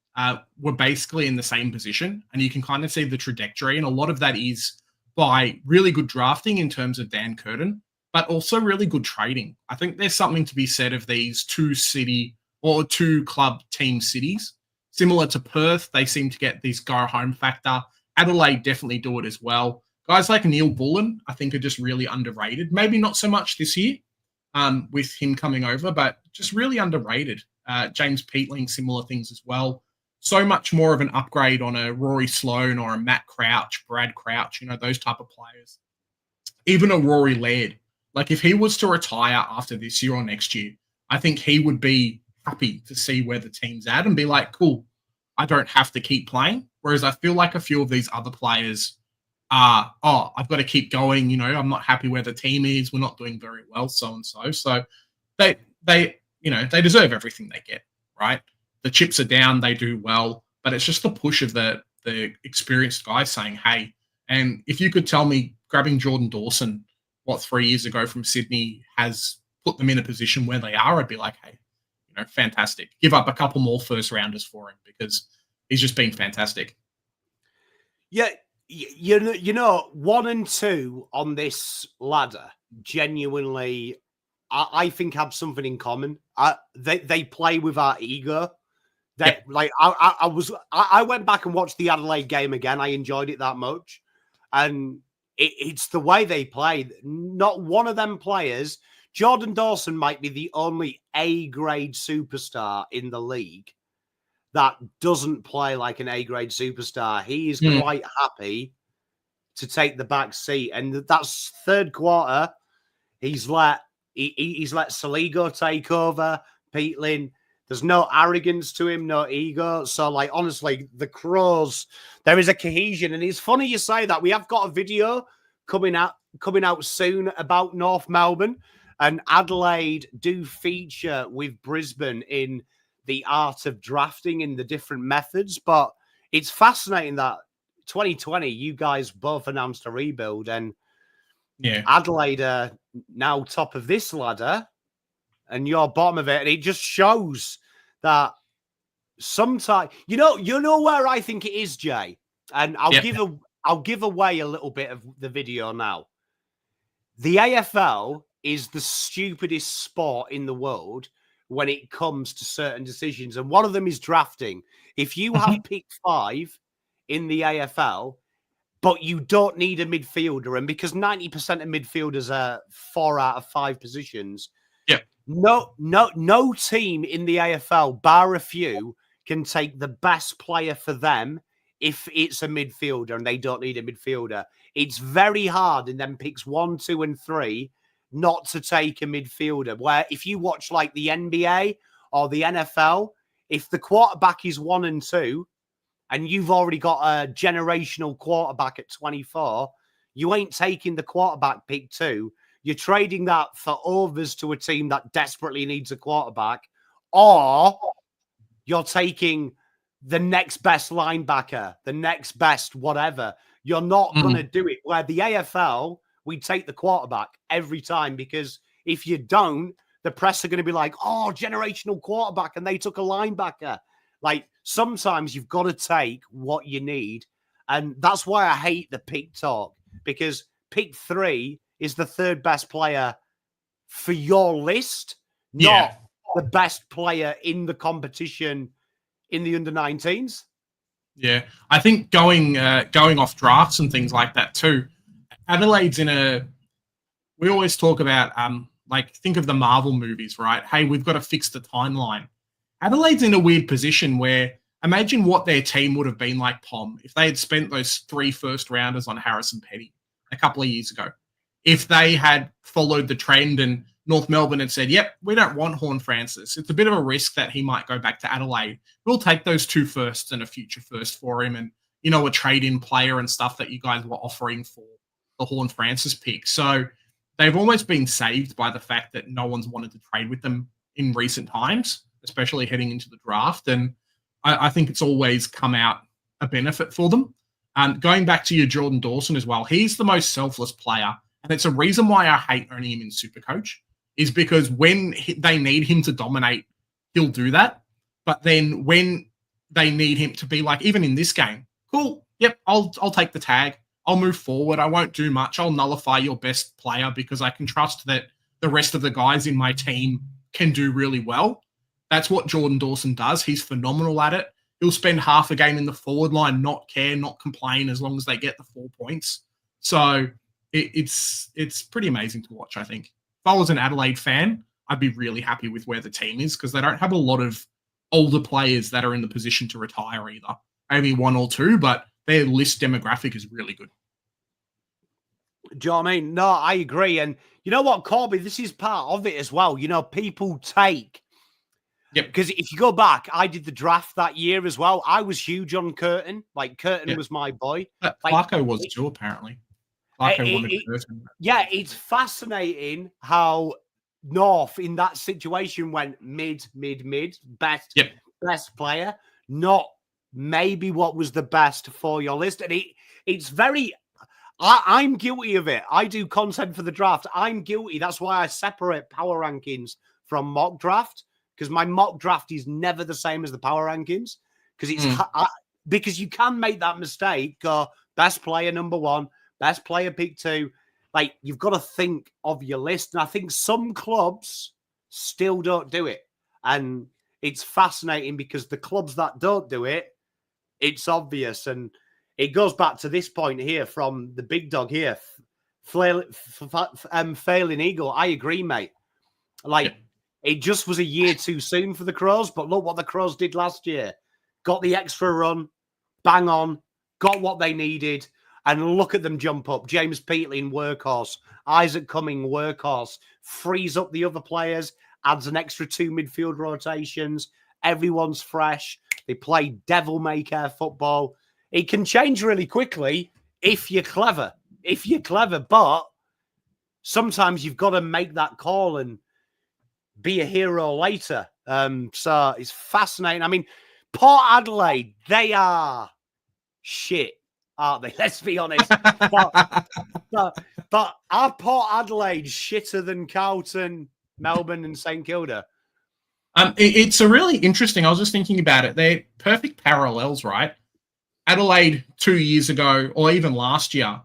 were basically in the same position, and you can kind of see the trajectory. And a lot of that is by really good drafting in terms of Dan Curtin, but also really good trading. I think there's something to be said of these two club team cities. Similar to Perth, they seem to get this go home factor. Adelaide definitely do it as well. Guys like Neil Bullen, I think, are just really underrated. Maybe not so much this year with him coming over, but just really underrated. James Peatling, similar things as well. So much more of an upgrade on a Rory Sloane or a Matt Crouch, Brad Crouch, those type of players. Even a Rory Laird. Like, if he was to retire after this year or next year, I think he would be happy to see where the team's at and be like, cool, I don't have to keep playing. Whereas I feel like a few of these other players are, I've got to keep going. I'm not happy where the team is. We're not doing very well, so-and-so. So they deserve everything they get, right? The chips are down, they do well, but it's just the push of the experienced guys saying, hey, and if you could tell me grabbing Jordan Dawson, 3 years ago from Sydney has put them in a position where they are, I'd be like, hey, fantastic. Give up a couple more first rounders for him because he's just been fantastic. Yeah, 1 and 2 on this ladder genuinely, I think, have something in common. They play with our ego. I went back and watched the Adelaide game again. I enjoyed it that much, and it's the way they play. Not one of them players. Jordan Dawson might be the only A-grade superstar in the league that doesn't play like an A-grade superstar. He is quite happy to take the back seat. And that's third quarter. He's let Saligo take over, Peatling. There's no arrogance to him, no ego. So, honestly, the Crows, there is a cohesion. And it's funny you say that. We have got a video coming out soon about North Melbourne. And Adelaide do feature with Brisbane in the art of drafting in the different methods. But it's fascinating that 2020, you guys both announced a rebuild. And Adelaide are now top of this ladder and you're bottom of it. And it just shows that sometimes, you know where I think it is, Jay? And I'll give away a little bit of the video now. The AFL is the stupidest sport in the world when it comes to certain decisions. And one of them is drafting. If you have pick 5 in the AFL, but you don't need a midfielder, and because 90% of midfielders are 4 out of 5 positions, no team in the AFL, bar a few, can take the best player for them if it's a midfielder and they don't need a midfielder. It's very hard in them picks 1, 2, and 3 not to take a midfielder. Where if you watch the NBA or the NFL, if the quarterback is 1 and 2 and you've already got a generational quarterback at 24, you ain't taking the quarterback pick 2. You're trading that for overs to a team that desperately needs a quarterback, or you're taking the next best linebacker, the next best whatever. You're not going to do it. Where the AFL, we take the quarterback every time, because if you don't, the press are going to be like, oh, generational quarterback, and they took a linebacker. Sometimes you've got to take what you need. And that's why I hate the pick talk, because pick 3 is the third best player for your list, not the best player in the competition in the under-19s. Yeah, I think going off drafts and things like that too, Adelaide's we always talk about, think of the Marvel movies, right? Hey, we've got to fix the timeline. Adelaide's in a weird position where, imagine what their team would have been like, Pom, if they had spent those 3 first-rounders on Harrison Petty a couple of years ago. If they had followed the trend and North Melbourne had said, yep, we don't want Horne-Francis. It's a bit of a risk that he might go back to Adelaide. We'll take those 2 firsts and a future first for him and, a trade-in player and stuff that you guys were offering for the Horne-Francis pick. So they've almost been saved by the fact that no one's wanted to trade with them in recent times, especially heading into the draft. And I think it's always come out a benefit for them. Going back to your Jordan Dawson as well, he's the most selfless player. And it's a reason why I hate owning him in Supercoach, is because when they need him to dominate, he'll do that. But then when they need him to be like, even in this game, cool, yep, I'll take the tag. I'll move forward. I won't do much. I'll nullify your best player because I can trust that the rest of the guys in my team can do really well. That's what Jordan Dawson does. He's phenomenal at it. He'll spend half a game in the forward line, not care, not complain, as long as they get the 4 points. So it's pretty amazing to watch, I think. If I was an Adelaide fan, I'd be really happy with where the team is because they don't have a lot of older players that are in the position to retire either. Maybe 1 or 2, but their list demographic is really good. Do you know what I mean? No, I agree. And you know what, Corby, this is part of it as well. You know, people take... Yep. Because if you go back, I did the draft that year as well. I was huge on Curtin. Like, Curtin was my boy. Clarko was too, apparently. Clarko wanted Curtin. Yeah, it's fascinating how North in that situation went mid, best player, not maybe what was the best for your list. And it's very... I'm guilty of it. I do content for the draft. I'm guilty. That's why I separate power rankings from mock draft. Because my mock draft is never the same as the power rankings. Because because you can make that mistake. Go best player number 1, best player pick 2. Like, you've got to think of your list. And I think some clubs still don't do it. And it's fascinating because the clubs that don't do it, it's obvious. And it goes back to this point here from the big dog here, Failing Eagle. I agree, mate. Like, it just was a year too soon for the Crows, but look what the Crows did last year. Got the extra run, bang on, got what they needed, and look at them jump up. James Peatling, workhorse. Isaac Cumming, workhorse. Frees up the other players, adds an extra 2 midfield rotations. Everyone's fresh. They play devil-may-care football. It can change really quickly if you're clever. But sometimes you've got to make that call and be a hero later. So it's fascinating. I mean, Port Adelaide, they are shit, aren't they? Let's be honest. but are Port Adelaide shitter than Carlton, Melbourne and St Kilda? It's a really interesting, I was just thinking about it. They're perfect parallels, right? Adelaide 2 years ago, or even last year,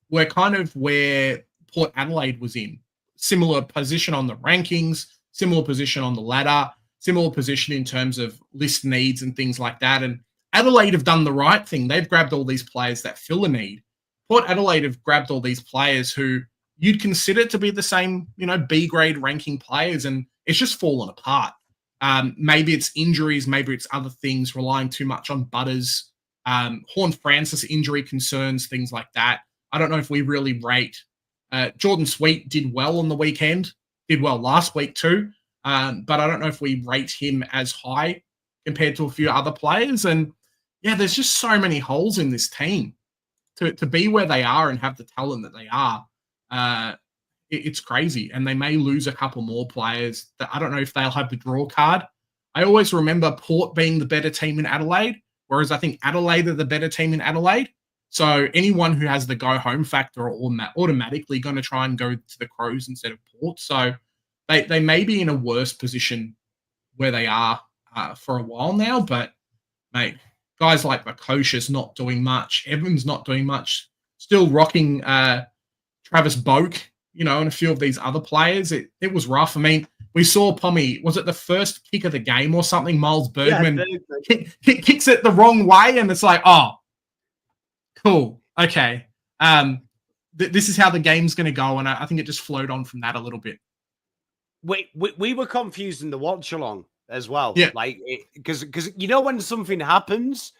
were kind of where Port Adelaide was in. Similar position on the rankings, similar position on the ladder, similar position in terms of list needs and things like that. And Adelaide have done the right thing. They've grabbed all these players that fill a need. Port Adelaide have grabbed all these players who you'd consider to be the same, B-grade ranking players, and it's just fallen apart. Maybe it's injuries, maybe it's other things, relying too much on Butters, Horne-Francis injury concerns, things like that. I don't know if we really rate Jordan Sweet did well on the weekend, did well last week too, but I don't know if we rate him as high compared to a few other players. And yeah, there's just so many holes in this team to be where they are and have the talent that they are. It's crazy. And they may lose a couple more players that I don't know if they'll have the draw card. I always remember Port being the better team in Adelaide, whereas I think Adelaide are the better team in Adelaide. So anyone who has the go-home factor are automatically going to try and go to the Crows instead of Port. So they may be in a worse position where they are for a while now. But, mate, guys like Bakosha's not doing much. Evans not doing much. Still rocking Travis Boak, and a few of these other players. It was rough. I mean, we saw Pommy, was it the first kick of the game or something? Miles Bergman kicks it the wrong way, and it's like, oh, cool. Okay. This is how the game's going to go, and I think it just flowed on from that a little bit. We were confused in the watch-along as well. Yeah. Because when something happens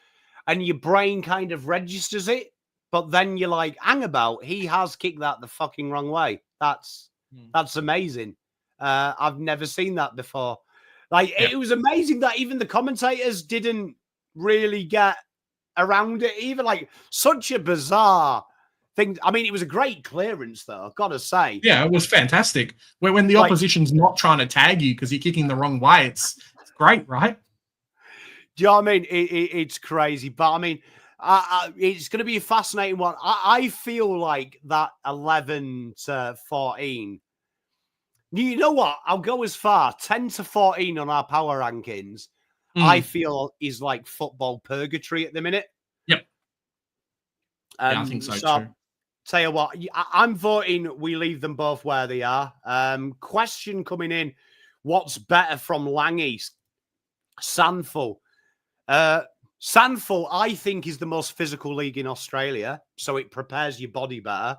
and your brain kind of registers it, but then you're like, hang about, he has kicked that the fucking wrong way. That's amazing. I've never seen that before. It was amazing that even the commentators didn't really get around it. Even such a bizarre thing. I mean, it was a great clearance, though, I've got to say. Yeah, it was fantastic. When the opposition's not trying to tag you because you're kicking the wrong way, it's great, right? Do you know what I mean? It's crazy. But, I mean, it's going to be a fascinating one. I feel like that 11 to 14. You know what? I'll go as far, 10 to 14 on our power rankings. I feel is like football purgatory at the minute. Yep. Yeah, I think so too. Tell you what, I'm voting we leave them both where they are. Question coming in, what's better from Langies? Sandful. Sandful, I think, is the most physical league in Australia, so it prepares your body better.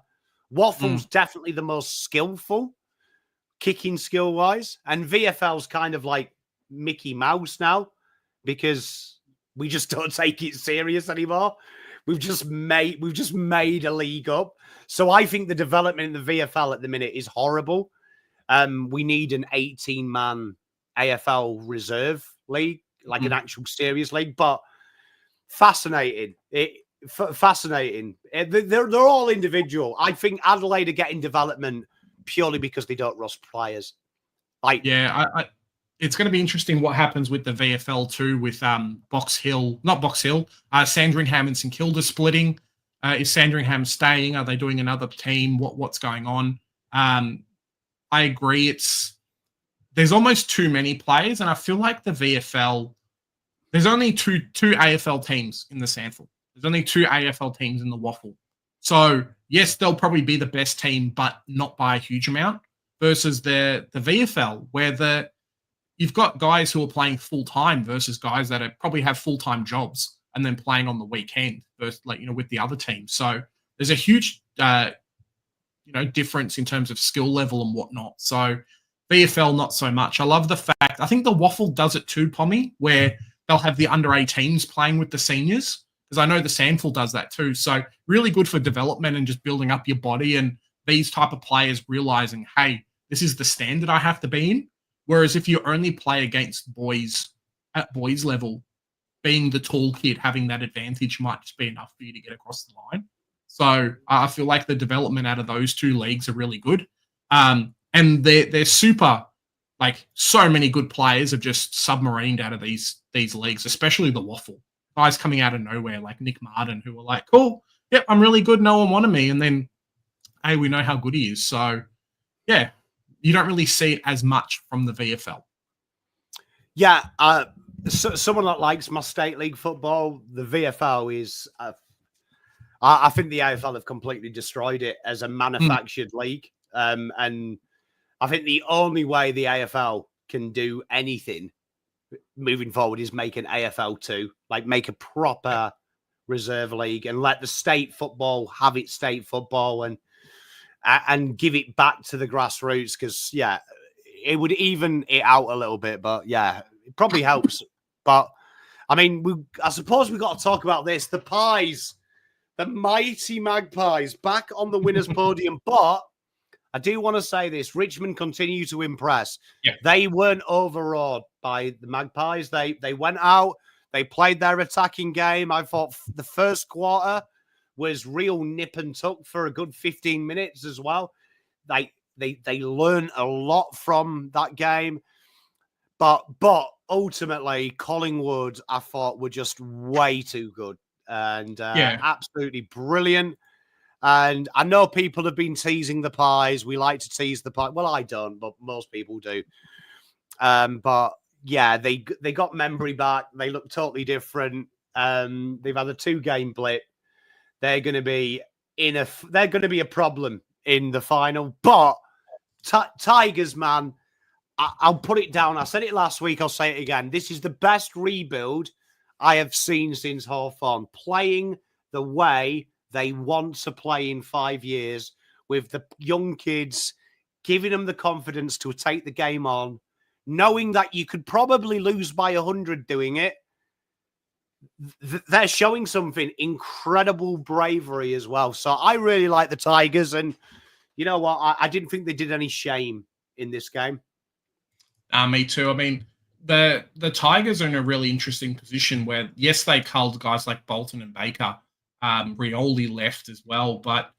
Waffle's definitely the most skillful, kicking skill-wise, and VFL's kind of like Mickey Mouse now because we just don't take it serious anymore. We've just made a league up. So I think the development in the VFL at the minute is horrible. We need an 18-man AFL reserve league, like an actual serious league. But fascinating. Fascinating. They're all individual. I think Adelaide are getting development purely because they don't rust players. It's going to be interesting what happens with the VFL too, with Sandringham and St Kilda splitting. Is Sandringham staying? Are they doing another team? What's going on? I agree. There's almost too many players, and I feel like the VFL. There's only two AFL teams in the Sandful. There's only two AFL teams in the Waffle. So yes, they'll probably be the best team, but not by a huge amount. Versus the VFL, where you've got guys who are playing full-time versus guys that probably have full-time jobs and then playing on the weekend versus, with the other team. So there's a huge, difference in terms of skill level and whatnot. So VFL, not so much. I love the fact, I think the Waffle does it too, Pommy, where they'll have the under-18s playing with the seniors, because I know the Sandful does that too. So really good for development and just building up your body, and these type of players realizing, hey, this is the standard I have to be in. Whereas if you only play against boys at boys level, being the tall kid, having that advantage might just be enough for you to get across the line. So I feel like the development out of those two leagues are really good. And they're super, so many good players have just submarined out of these leagues, especially the Waffle. Guys coming out of nowhere like Nick Martin, who were like, cool, yep, I'm really good, no one wanted me. And then, hey, we know how good he is. So, yeah. You don't really see it as much from the VFL. Yeah, someone that likes my state league football, the VFL is. I think the AFL have completely destroyed it as a manufactured league, and I think the only way the AFL can do anything moving forward is make an AFL 2, make a proper reserve league, and let the state football have its state football and give it back to the grassroots, because, yeah, it would even it out a little bit. But, yeah, it probably helps. But, I mean, I suppose we've got to talk about this. The Pies, the mighty Magpies, back on the winners' podium. But I do want to say this. Richmond continue to impress. Yeah. They weren't overawed by the Magpies. They went out. They played their attacking game. I thought the first quarter was real nip and tuck for a good 15 minutes as well. They learned a lot from that game. But ultimately, Collingwood, I thought, were just way too good and absolutely brilliant. And I know people have been teasing the Pies. We like to tease the Pies. Well, I don't, but most people do. But, yeah, they got memory back. They look totally different. They've had a 2-game blip. They're going to be a problem in the final. But Tigers, man, I'll put it down. I said it last week. I'll say it again. This is the best rebuild I have seen since Hawthorn, playing the way they want to play in 5 years, with the young kids, giving them the confidence to take the game on, knowing that you could probably lose by 100 doing it. They're showing something incredible bravery as well. So I really like the Tigers, and you know what? I didn't think they did any shame in this game. Me too. I mean, the Tigers are in a really interesting position where, yes, they culled guys like Bolton and Baker. Rioli left as well, but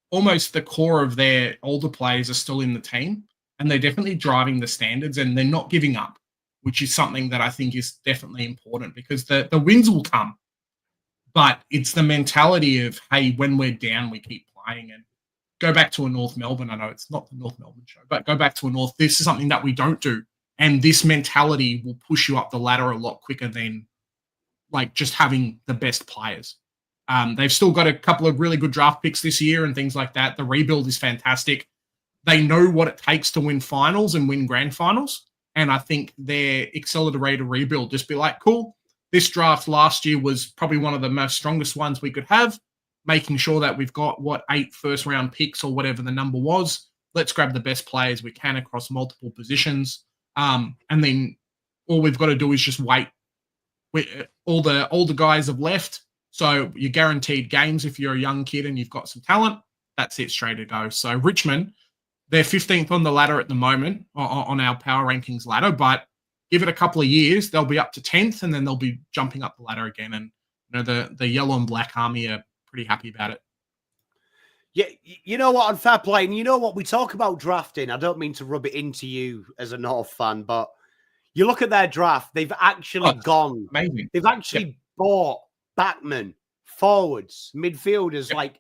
almost the core of their older players are still in the team, and they're definitely driving the standards, and they're not giving up, which is something that I think is definitely important, because the wins will come, but it's the mentality of, hey, when we're down, we keep playing. And go back to a North Melbourne. I know it's not the North Melbourne show, but go back to a North. This is something that we don't do And this mentality will push you up the ladder a lot quicker than like just having the best players. They've still got a couple of really good draft picks this year and things like that. The rebuild is fantastic. They know what it takes to win finals and win grand finals. And I think their accelerated rebuild just be like, cool, this draft last year was probably one of the most strongest ones we could have, making sure that we've got, 8 first-round picks or whatever the number was. Let's grab the best players we can across multiple positions. And then all we've got to do is just wait. All the older guys have left, so you're guaranteed games if you're a young kid and you've got some talent. That's it, straight to go. So Richmond, they're 15th on the ladder at the moment on our power rankings ladder, but give it a couple of years, they'll be up to 10th, and then they'll be jumping up the ladder again. And the yellow and black army are pretty happy about it. Yeah, you know what, on fair play, and you know what, we talk about drafting. I don't mean to rub it into you as a North fan, but you look at their draft, they've actually gone. Amazing. They've actually bought backmen, forwards, midfielders, like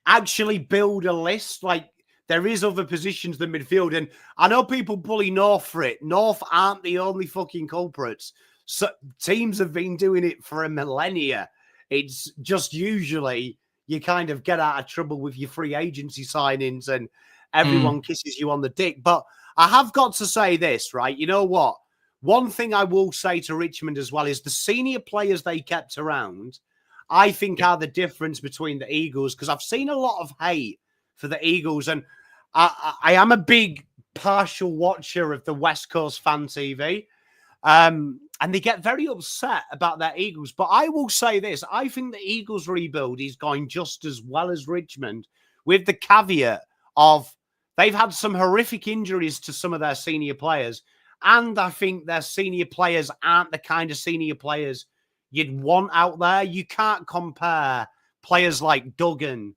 actually build a list. Like there is other positions than midfield. And I know people bully North for it. North aren't the only fucking culprits. So teams have been doing it for a millennia. It's just usually you kind of get out of trouble with your free agency signings and everyone kisses you on the dick. But I have got to say this, right? You know what? One thing I will say to Richmond as well is the senior players they kept around, I think are the difference between the Eagles, because I've seen a lot of hate for the Eagles. And I am a big partial watcher of the West Coast Fan TV. And they get very upset about their Eagles. But I will say this. I think the Eagles rebuild is going just as well as Richmond, with the caveat of they've had some horrific injuries to some of their senior players. And I think their senior players aren't the kind of senior players you'd want out there. You can't compare players like Duggan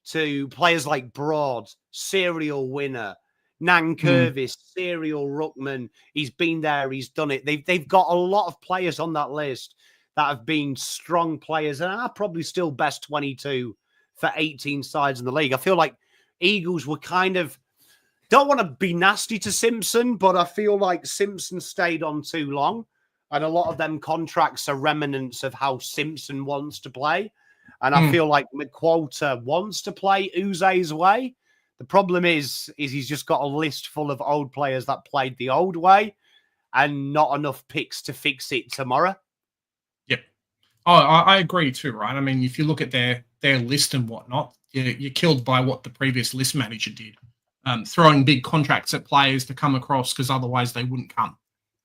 to players like Broad, serial winner, Nankervis, serial ruckman. He's been there, he's done it. They've got a lot of players on that list that have been strong players and are probably still best 22 for 18 sides in the league. I feel like Eagles were kind of, don't want to be nasty to Simpson, but I feel like Simpson stayed on too long. And a lot of them contracts are remnants of how Simpson wants to play. And I feel like McQualter wants to play Uze's way. The problem is he's just got a list full of old players that played the old way and not enough picks to fix it tomorrow. Yep. Oh, I agree too, right? I mean, if you look at their list and whatnot, you're killed by what the previous list manager did. Throwing big contracts at players to come across because otherwise they wouldn't come.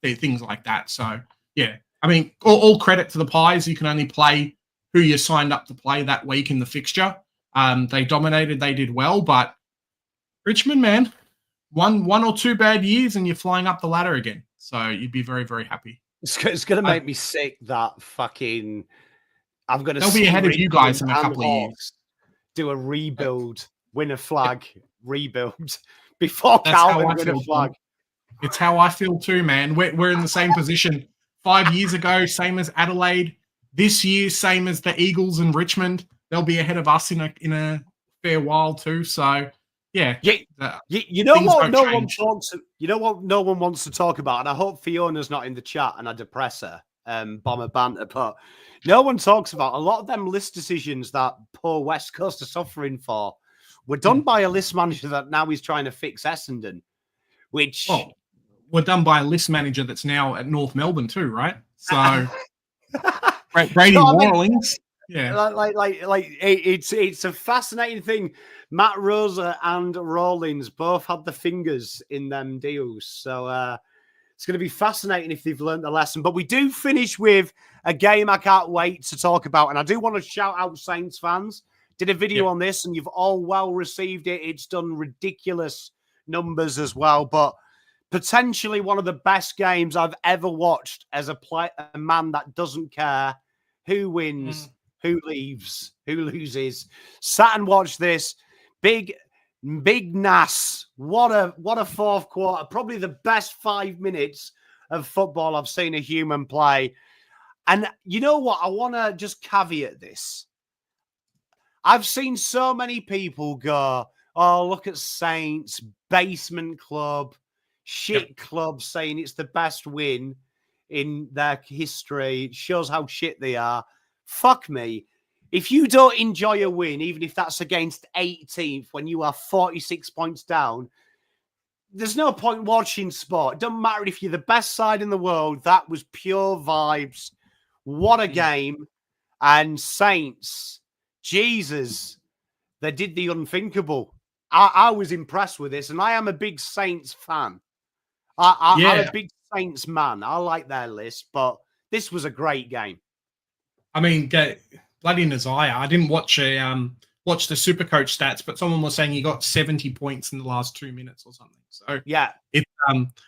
Things like that. So, yeah. I mean, all credit to the Pies. You can only play who you signed up to play that week in the fixture. They dominated. They did well. But Richmond, man, one or two bad years and you're flying up the ladder again. So you'd be very, very happy. It's going to make me sick that fucking... I'm going to they'll be ahead of you guys in a couple of years. Do a rebuild, win a flag, rebuild before Calvin win a flag. It's how I feel too, man. We're in the same position. 5 years ago, same as Adelaide. This year, same as the Eagles and Richmond. They'll be ahead of us in a fair while too. So yeah. You know what no one talks. You know what no one wants to talk about, and I hope Fiona's not in the chat and I depress her. Bomber banter, but no one talks about a lot of them list decisions that poor West Coast are suffering for were done by a list manager that now is trying to fix Essendon, which were done by a list manager that's now at North Melbourne too, right? So Brady Warlings. Yeah, it's a fascinating thing. Matt Rosa and Rawlings both had the fingers in them deals, so it's going to be fascinating if they've learned the lesson. But we do finish with a game I can't wait to talk about, and I do want to shout out Saints fans. Did a video on this, and you've all well received it. It's done ridiculous numbers as well, but potentially one of the best games I've ever watched as a man that doesn't care who wins, who leaves, who loses. Sat and watched this. Big Nas. What a fourth quarter. Probably the best 5 minutes of football I've seen a human play. And you know what? I want to just caveat this. I've seen so many people go, oh, look at Saints, basement club, shit club saying it's the best win in their history. It shows how shit they are. Fuck me. If you don't enjoy a win, even if that's against 18th when you are 46 points down, there's no point watching sport. It doesn't matter if you're the best side in the world. That was pure vibes. What a game. And Saints, Jesus, they did the unthinkable. I was impressed with this, and I am a big Saints fan. I'm a big Saints man. I like their list, but this was a great game. I mean, bloody Nazaya. I didn't watch the Supercoach stats, but someone was saying he got 70 points in the last 2 minutes or something. So yeah,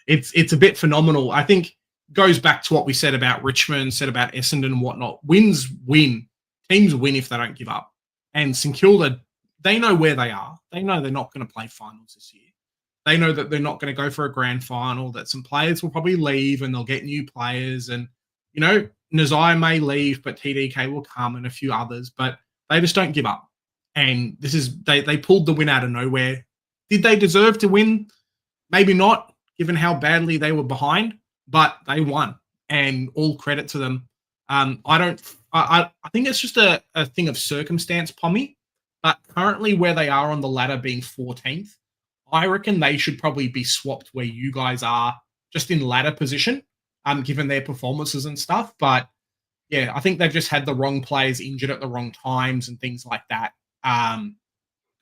it's a bit phenomenal. I think goes back to what we said about Richmond, said about Essendon and whatnot. Wins win. Teams win if they don't give up. And St Kilda, they know where they are. They know they're not going to play finals this year. They know that they're not going to go for a grand final, that some players will probably leave and they'll get new players. And, you know, Nazaya may leave, but TDK will come and a few others, but they just don't give up. And this is, they pulled the win out of nowhere. Did they deserve to win? Maybe not, given how badly they were behind, but they won, and all credit to them. I think it's just a thing of circumstance, Pommy, but currently where they are on the ladder being 14th, I reckon they should probably be swapped where you guys are, just in ladder position, given their performances and stuff. But yeah, I think they've just had the wrong players injured at the wrong times and things like that.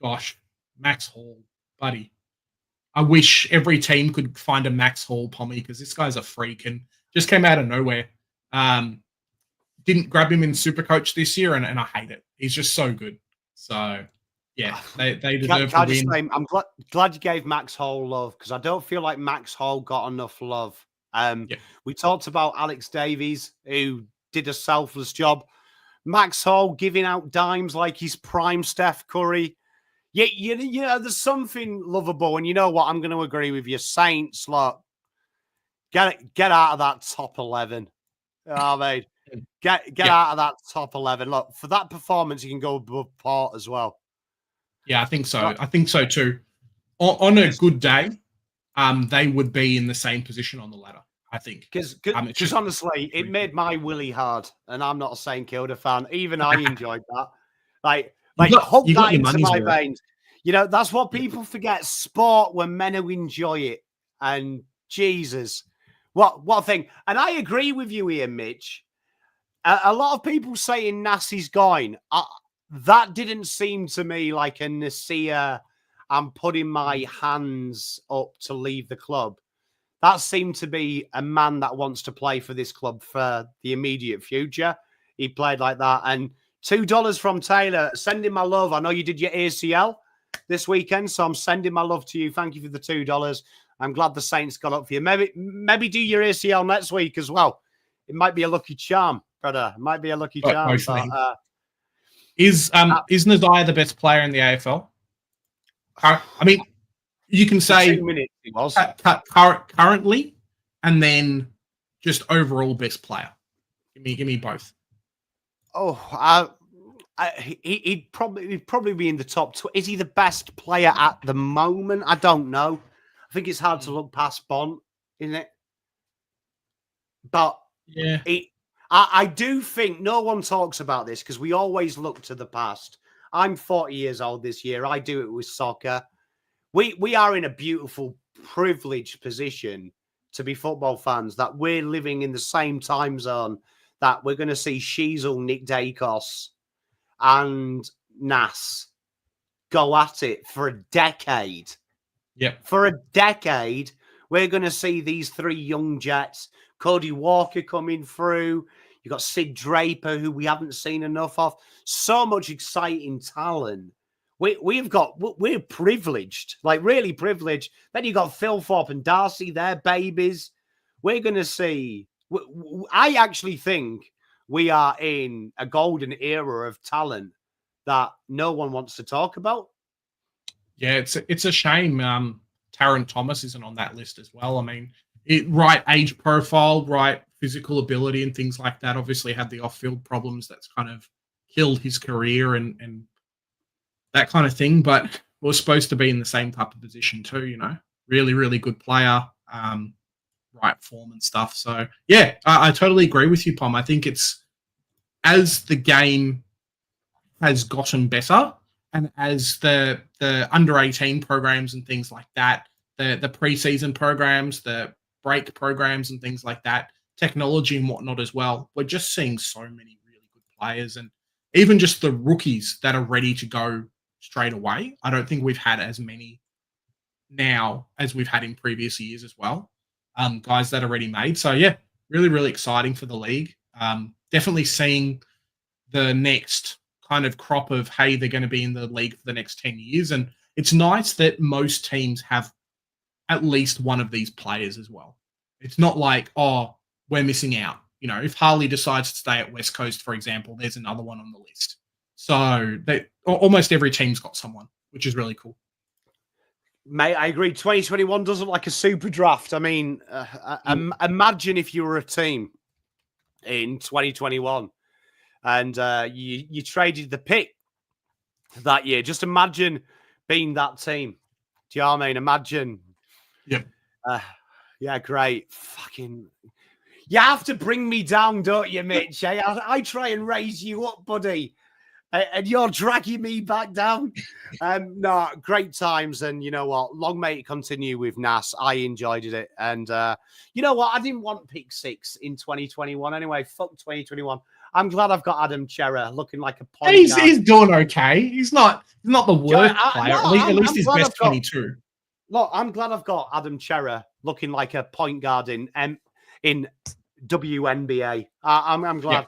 Gosh, Max Hall, buddy. I wish every team could find a Max Hall, Pommy, because this guy's a freak and just came out of nowhere. Didn't grab him in Supercoach this year, and I hate it. He's just so good. So, yeah, they deserve to win. I'm glad you gave Max Hall love, because I don't feel like Max Hall got enough love. We talked about Alex Davies, who did a selfless job. Max Hall giving out dimes like he's prime Steph Curry. Yeah, you know, there's something lovable. And you know what? I'm going to agree with you. Saints, look, get out of that top 11. I mean, get out of that top 11. Look, for that performance, you can go above Port as well. Yeah, I think so. I think so too. On a good day, they would be in the same position on the ladder, I think. Because honestly, it made my willy hard, and I'm not a St Kilda fan. Even I enjoyed that. Like hook that into my veins. You know, that's what people forget. Sport when men who enjoy it. And Jesus, what a thing. And I agree with you here, Mitch. A lot of people saying Nassie's going. That didn't seem to me like a Nassia, I'm putting my hands up to leave the club. That seemed to be a man that wants to play for this club for the immediate future. He played like that. And $2 from Taylor, sending my love. I know you did your ACL this weekend, so I'm sending my love to you. Thank you for the $2. I'm glad the Saints got up for you. Maybe do your ACL next week as well. It might be a lucky charm, brother. It might be a lucky charm. But, is Nazaya the best player in the AFL? I mean, you can say 2 minutes he was. Currently, and then just overall best player. Give me both. Oh, he'd probably be in the top 2. Is he the best player at the moment? I don't know. I think it's hard to look past Bond, isn't it? But yeah, I do think no one talks about this because we always look to the past. I'm 40 years old this year. I do it with soccer. We are in a beautiful, privileged position to be football fans, that we're living in the same time zone, that we're going to see Sheasel, Nick Dacos, and Nas go at it for a decade. Yeah. For a decade, we're going to see these 3 young Jets, Cody Walker coming through. You've got Sid Draper, who we haven't seen enough of. So much exciting talent. We're privileged, like really privileged. Then you got Phil Thorpe and Darcy, their babies. We're going to see. I actually think we are in a golden era of talent that no one wants to talk about. Yeah, it's a shame Taron Thomas isn't on that list as well. I mean, right age profile, right physical ability and things like that. Obviously had the off-field problems that's kind of killed his career and that kind of thing. But we're supposed to be in the same type of position too, you know. Really, really good player. right form and stuff. So, yeah, I totally agree with you, Pom. I think it's as the game has gotten better and as the under-18 programs and things like that, the preseason programs, the break programs and things like that, technology and whatnot as well, we're just seeing so many really good players and even just the rookies that are ready to go straight away. I don't think we've had as many now as we've had in previous years as well. Guys that are ready made. So yeah, really, really exciting for the league. Definitely seeing the next kind of crop of, hey, they're going to be in the league for the next 10 years. And it's nice that most teams have at least one of these players as well. It's not like, oh, we're missing out. You know, if Harley decides to stay at West Coast, for example, there's another one on the list. So almost every team's got someone, which is really cool. Mate, I agree. 2021 does look like a super draft. I mean, imagine if you were a team in 2021 and you traded the pick that year. Just imagine being that team. Do you know what I mean? Imagine. Yeah. Yeah, great. Fucking. You have to bring me down, don't you, Mitch? I try and raise you up, buddy. And you're dragging me back down. No, great times. And you know what? Long may it continue with Nas. I enjoyed it. And you know what? I didn't want pick 6 in 2021 anyway. Fuck 2021. I'm glad I've got Adam Chera looking like a point guard. He's doing okay. He's not the worst player. At least he's best 22. Look, I'm glad I've got Adam Chera looking like a point guard in WNBA. I'm glad.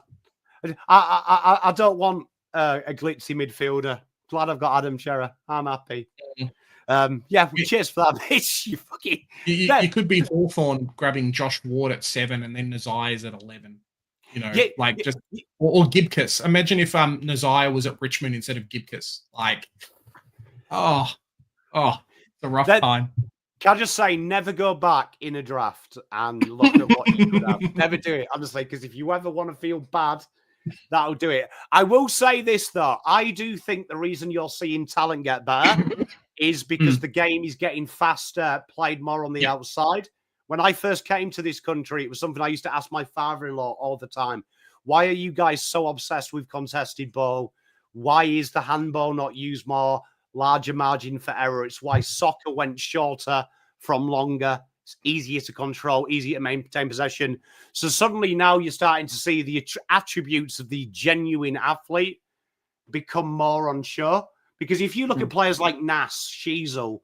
Yeah. I don't want a glitzy midfielder. Glad I've got Adam Chera. I'm happy. Cheers for that, bitch. You could be Hawthorn grabbing Josh Ward at 7 and then Nazia's at 11. You know, or Gibcus. Imagine if Nazia was at Richmond instead of Gibcus. Like, it's a rough time. Can I just say, never go back in a draft and look at what you could have. Never do it, honestly, because if you ever want to feel bad, that'll do it. I will say this, though. I do think the reason you're seeing talent get better is because the game is getting faster, played more on the outside. When I first came to this country, it was something I used to ask my father-in-law all the time. Why are you guys so obsessed with contested ball? Why is the handball not used more? Larger margin for error. It's why soccer went shorter from longer. It's easier to control, easier to maintain possession. So suddenly now you're starting to see the attributes of the genuine athlete become more on show. Because if you look at players like Nas, Sheasel,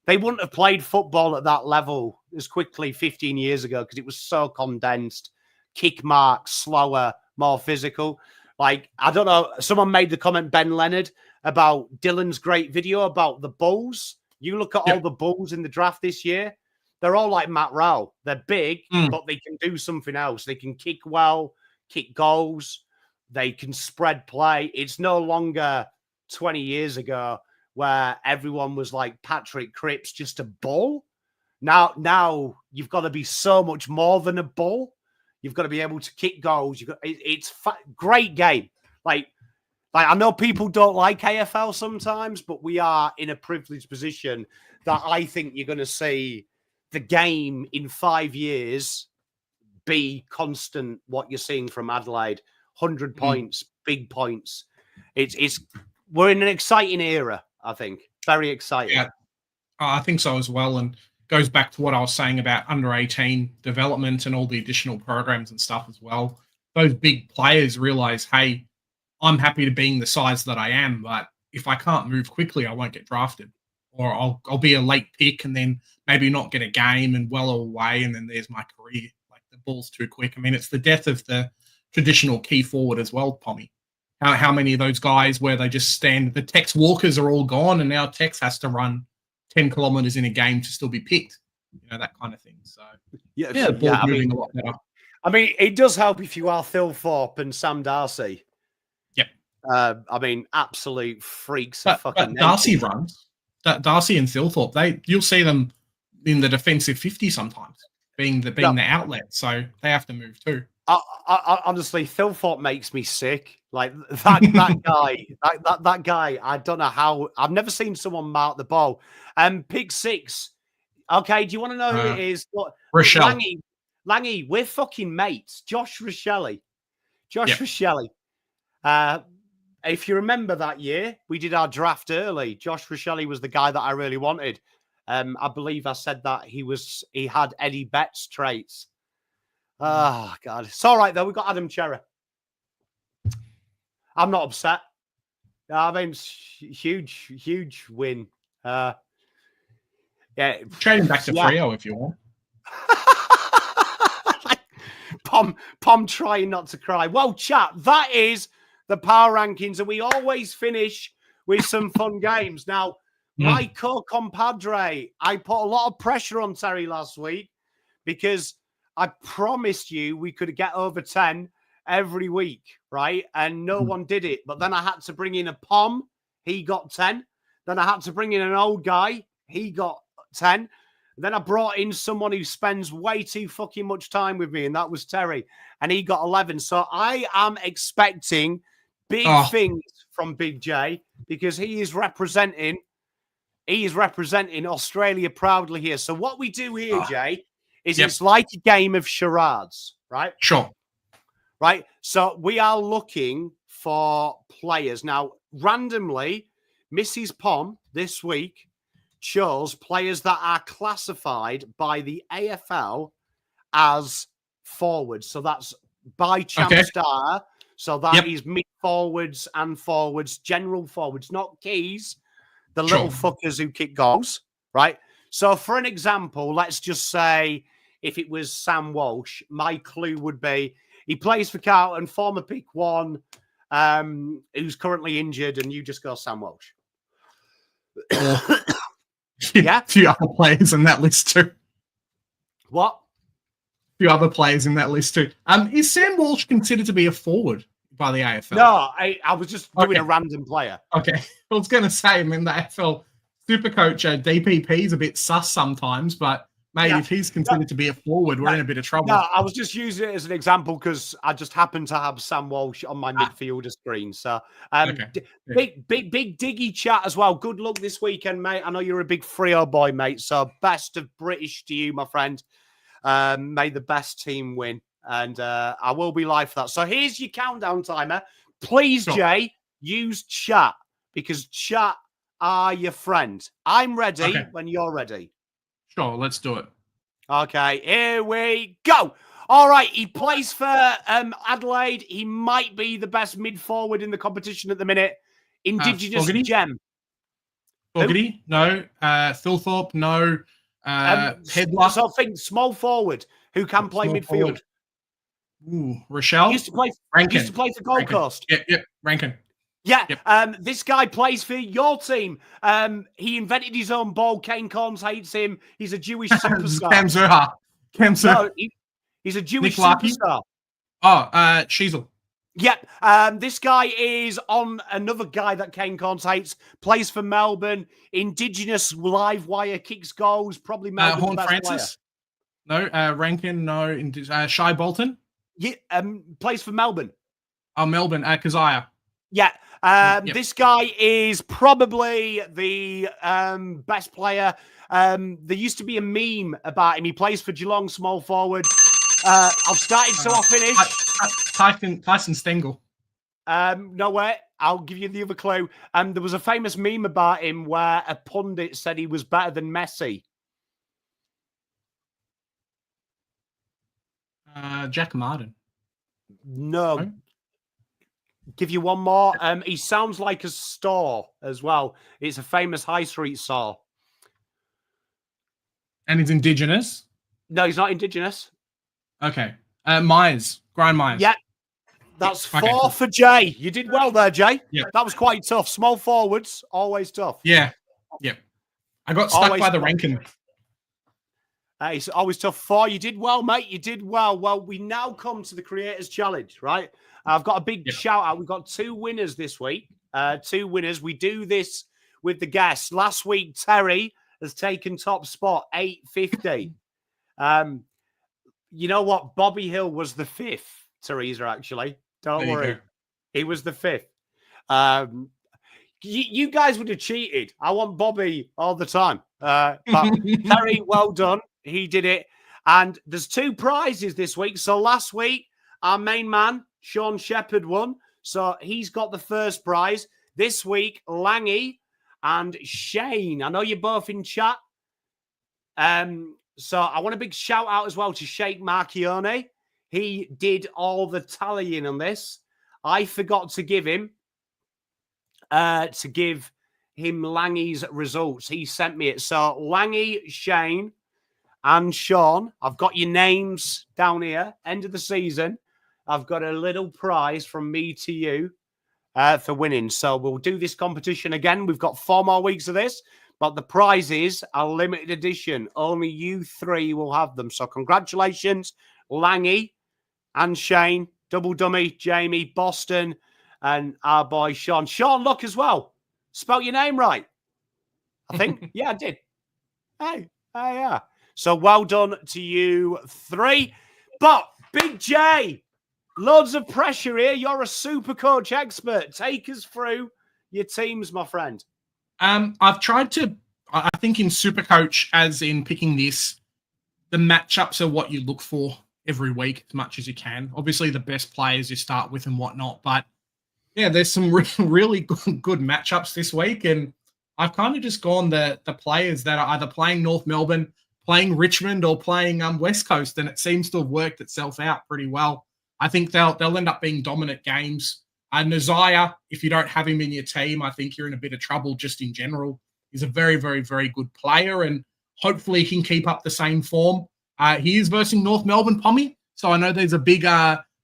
they wouldn't have played football at that level as quickly 15 years ago because it was so condensed, kick marks, slower, more physical. Like, I don't know, someone made the comment, Ben Leonard, about Dylan's great video about the Bulls. You look at all the Bulls in the draft this year, they're all like Matt Rowell. They're big, but they can do something else. They can kick well, kick goals. They can spread play. It's no longer 20 years ago where everyone was like Patrick Cripps, just a bull. Now you've got to be so much more than a bull. You've got to be able to kick goals. Great game. Like I know people don't like AFL sometimes, but we are in a privileged position that I think you're going to see the game in 5 years be constant. What you're seeing from Adelaide, 100 points, big points. We're in an exciting era. I think very exciting. Yeah, I think so as well, and goes back to what I was saying about under 18 development and all the additional programs and stuff as well. Those big players realize, hey, I'm happy to being the size that I am, but if I can't move quickly, I won't get drafted, or I'll be a late pick and then maybe not get a game and well away, and then there's my career. Like the ball's too quick. I mean, it's the death of the traditional key forward as well, Pommy. How many of those guys where they just stand, the Tex Walkers are all gone, and now Tex has to run 10 kilometers in a game to still be picked, that kind of thing. So, the ball's moving a lot better. I mean, it does help if you are Phil Thorpe and Sam Darcy. Yep. I mean, absolute freaks. But Darcy runs. Darcy and Thilthorpe, you'll see them in the defensive 50 sometimes, being the outlet. So they have to move too. Honestly, Thilthorpe makes me sick. Like that guy, that guy. I don't know how. I've never seen someone mark the ball. Pick 6. Okay, do you want to know who it is? Look, Rochelle. Langy, we're fucking mates. Josh Rochelle. Yep. Rochelle. If you remember that year, we did our draft early. Josh Rochelle was the guy that I really wanted. I believe I said that he had Eddie Betts traits. Oh, God. It's all right, though. We've got Adam Cherry. I'm not upset. I mean, it's huge win. Yeah. Trading back to Freo if you want. Pom trying not to cry. Well, chat, that is the power rankings, and we always finish with some fun games. Now, my co-compadre, I put a lot of pressure on Terry last week because I promised you we could get over 10 every week, right? And no one did it. But then I had to bring in a Pom. He got 10. Then I had to bring in an old guy. He got 10. Then I brought in someone who spends way too fucking much time with me, and that was Terry. And he got 11. So I am expecting big things from Big J because he is representing Australia proudly here. So what we do here, Jay, is it's like a game of charades, right? Sure. Right. So we are looking for players. Now, randomly, Mrs. Pom this week chose players that are classified by the AFL as forwards. So that's by Champ Star. So that is mid forwards and forwards, general forwards, not keys, the little fuckers who kick goals, right? So for an example, let's just say if it was Sam Walsh, my clue would be he plays for Carlton, former pick 1, who's currently injured, and you just go Sam Walsh. Yeah, a few other players in that list too. What? A few other players in that list too. Is Sam Walsh considered to be a forward by the AFL? No, I was just doing a random player. Okay, I was going to say, I mean, the AFL Supercoach DPP is a bit sus sometimes, but mate, if he's considered to be a forward, we're in a bit of trouble. No, I was just using it as an example because I just happened to have Sam Walsh on my midfielder screen. So, big diggy chat as well. Good luck this weekend, mate. I know you're a big Freo boy, mate. So, best of British to you, my friend. May the best team win, and I will be live for that. So, here's your countdown timer. Please, Jay, use chat because chat are your friend. I'm ready when you're ready. Sure, let's do it. Okay, here we go. All right, he plays for Adelaide. He might be the best mid-forward in the competition at the minute. Indigenous gem. Fogarty? No. Thilthorpe? No. Headlock? So think small forward who can play midfield. Ooh, Rochelle? Used to play for Gold Coast. Yep, Rankin. Yeah, this guy plays for your team. He invented his own ball. Kane Corns hates him. He's a Jewish superstar. Cam Zurha. No, he's a Jewish superstar. Oh, Sheasel. Yep. This guy is on another guy that Kane Corns hates. Plays for Melbourne. Indigenous live wire, kicks goals. Probably Melbourne's Horn best Francis. Player. No. Rankin. No. Shy Bolton. Yeah. Plays for Melbourne. Oh, Melbourne. Keziah. Yeah. This guy is probably the best player. There used to be a meme about him. He plays for Geelong, small forward. I've started, so I'll finish. Tyson Stengel. No way. I'll give you the other clue. There was a famous meme about him where a pundit said he was better than Messi. Jack Martin. No. Give you one more. He sounds like a store as well. It's a famous high street store. And he's Indigenous? No, he's not Indigenous. Okay. Myers. Brian Myers. Yeah. That's 4 for Jay. You did well there, Jay. Yeah. That was quite tough. Small forwards, always tough. Yeah. Yep. I got stuck by the ranking. It's always tough. 4. You did well, mate. You did well. Well, we now come to the Creators Challenge, right? I've got a big shout out. We've got 2 winners this week. 2 winners. We do this with the guests. Last week, Terry has taken top spot, 850. You know what? Bobby Hill was the 5th, Teresa, actually. Don't worry. He was the 5th. You guys would have cheated. I want Bobby all the time. But Terry, well done. He did it. And there's 2 prizes this week. So last week, our main man, Sean Shepherd, won. So he's got the first prize. This week, Langy and Shane. I know you're both in chat. So I want a big shout out as well to Sheikh Marchione. He did all the tallying on this. I forgot to give him Langy's results. He sent me it. So Langy, Shane, and Sean, I've got your names down here. End of the season, I've got a little prize from me to you for winning. So we'll do this competition again. We've got 4 more weeks of this, but the prizes are limited edition. Only you 3 will have them. So congratulations, Langy and Shane, Double Dummy, Jamie, Boston, and our boy Sean. Sean, look as well. Spelt your name right, I think. Yeah, I did. Hey, yeah. So well done to you 3. But Big J, loads of pressure here. You're a super coach expert. Take us through your teams, my friend. I've tried to, I think in super coach, as in picking this, the matchups are what you look for every week as much as you can. Obviously, the best players you start with and whatnot. But yeah, there's some really good matchups this week. And I've kind of just gone the players that are either playing North Melbourne, playing Richmond, or playing West Coast. And it seems to have worked itself out pretty well. I think they'll end up being dominant games. Nazaya, if you don't have him in your team, I think you're in a bit of trouble just in general. He's a very, very, very good player. And hopefully he can keep up the same form. He is versus North Melbourne, Pommy. So I know there's a big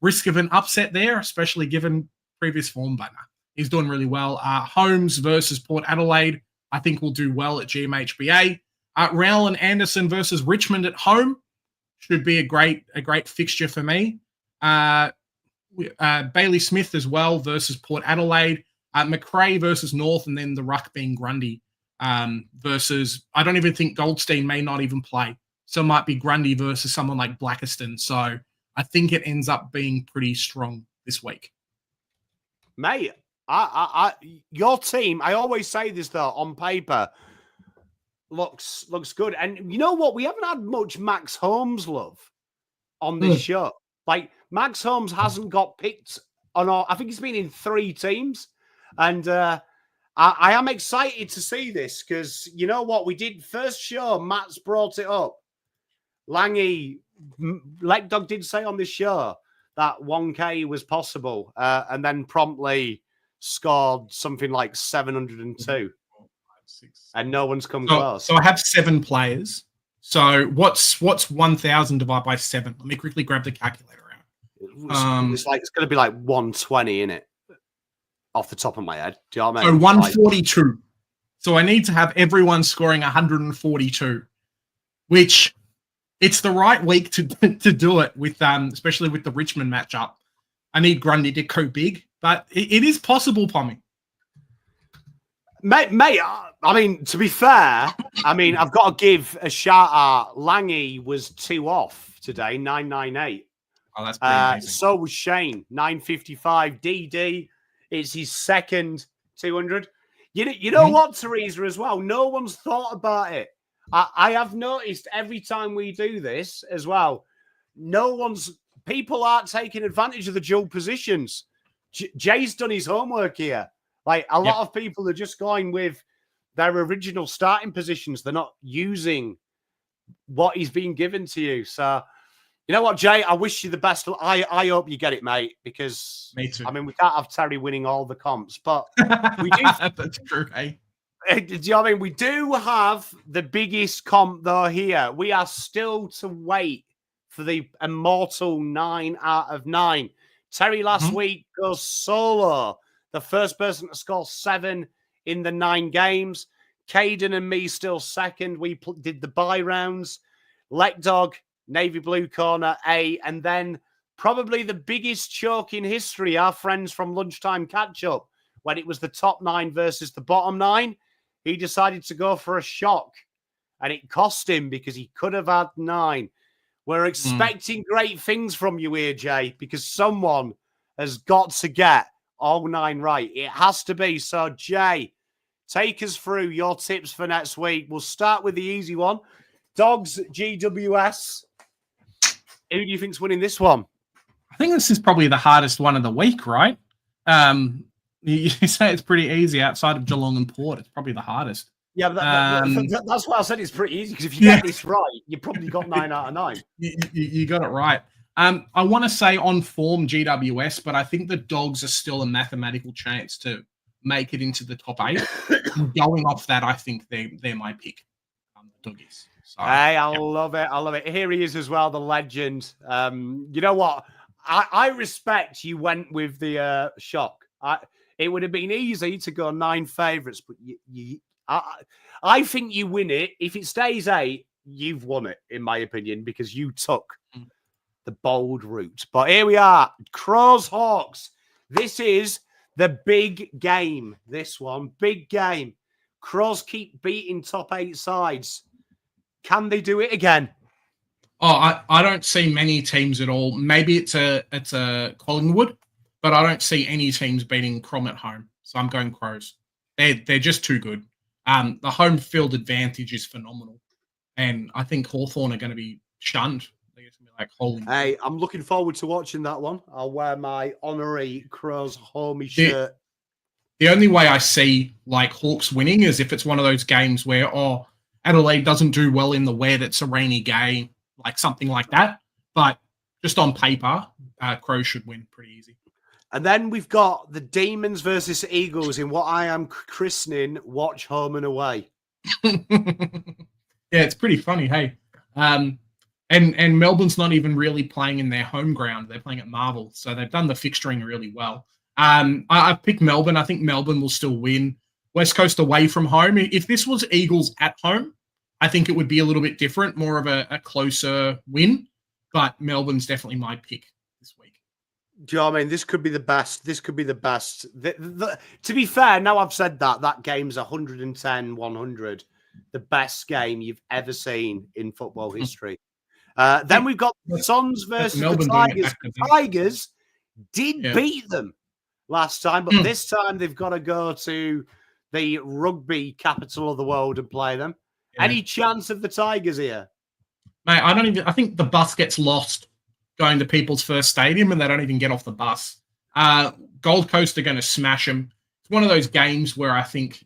risk of an upset there, especially given previous form, but he's doing really well. Holmes versus Port Adelaide, I think will do well at GMHBA. Rowell and Anderson versus Richmond at home should be a great fixture for me. Bailey Smith as well versus Port Adelaide. McRae versus North, and then the ruck being Grundy versus, I don't even think Goldstein may not even play. So it might be Grundy versus someone like Blackiston. So I think it ends up being pretty strong this week. Mate, your team, I always say this though, on paper, looks good. And you know what? We haven't had much Max Holmes love on this show. Like, Max Holmes hasn't got picked on all, I think he's been in 3 teams. And I am excited to see this because you know what? We did first show, Matt's brought it up. Langy, Lekdog did say on this show that 1K was possible, and then promptly scored something like 702. And no one's come close. So I have 7 players. So what's 1,000 divided by 7? Let me quickly grab the calculator out. It's going to be like 120, innit? Off the top of my head. Do you know what I mean? So 142. So I need to have everyone scoring 142, which it's the right week to do it with, especially with the Richmond matchup. I need Grundy to go big, but it is possible, Pommy. Mate, I mean, to be fair, I mean, I've got to give a shout out. Langy was 2 off today, 998. Oh, that's pretty amazing. So was Shane, 955. DD, it's his second 200. You know what, Teresa, as well? No one's thought about it. I have noticed every time we do this as well, people aren't taking advantage of the dual positions. Jay's done his homework here. Like, a lot of people are just going with their original starting positions. They're not using what is being given to you. So, you know what, Jay? I wish you the best. I hope you get it, mate, because me too. I mean, we can't have Terry winning all the comps, but we do. That's true, eh? Do you know what I mean? We do have the biggest comp, though, here. We are still to wait for the immortal 9 out of 9. Terry last week goes solo. The first person to score 7 in the 9 games. Caden and me still second. We did the bye rounds. Lekdog, Navy Blue Corner, A. And then probably the biggest choke in history, our friends from Lunchtime Catch-Up, when it was the top 9 versus the bottom 9. He decided to go for a shock, and it cost him because he could have had 9. We're expecting great things from you here, Jay, because someone has got to get all 9 right. It has to be. So, Jay, take us through your tips for next week. We'll start with the easy one. Dogs, GWS. Who do you think's winning this one? I think this is probably the hardest one of the week, right? You say it's pretty easy outside of Geelong and Port. It's probably the hardest. Yeah, but that's why I said it's pretty easy, because if you get this right, you probably got 9 out of 9. You got it right. I want to say on form GWS, but I think the Dogs are still a mathematical chance to make it into the top 8. Going off that, I think they're my pick. The Doggies. So, hey, I love it. I love it. Here he is as well, the legend. You know what? I respect you went with the shock. It would have been easy to go 9 favourites, but I think you win it. If it stays 8, you've won it, in my opinion, because you took the bold route. But here we are, Crows Hawks. This is the big game. This one, big game. Crows keep beating top 8 sides. Can they do it again? Oh, I don't see many teams at all. Maybe it's a Collingwood, but I don't see any teams beating Crom at home. So I'm going Crows. They're just too good. The home field advantage is phenomenal, and I think Hawthorn are going to be shunned. They're going to be like, holy. Hey, I'm looking forward to watching that one. I'll wear my honorary Crows homie shirt. The only way I see like Hawks winning is if it's one of those games where Adelaide doesn't do well in the wet, it's a rainy game, like something like that. But just on paper, Crows should win pretty easy. And then we've got the Demons versus Eagles in what I am christening Watch Home and Away. Yeah, it's pretty funny, hey. And Melbourne's not even really playing in their home ground. They're playing at Marvel, so they've done the fixturing really well. I've picked Melbourne. I think Melbourne will still win. West Coast away from home. If this was Eagles at home, I think it would be a little bit different, more of a closer win. But Melbourne's definitely my pick this week. Do you know what I mean? This could be the best. This could be the best. To be fair, now I've said that game's 110-100. The best game you've ever seen in football history. Then we've got the Suns versus the Tigers. The Tigers did beat them last time, but this time they've got to go to the rugby capital of the world and play them. Yeah. Any chance of the Tigers here? Mate, I think the bus gets lost going to People's First Stadium and they don't even get off the bus. Gold Coast are going to smash them. It's one of those games where I think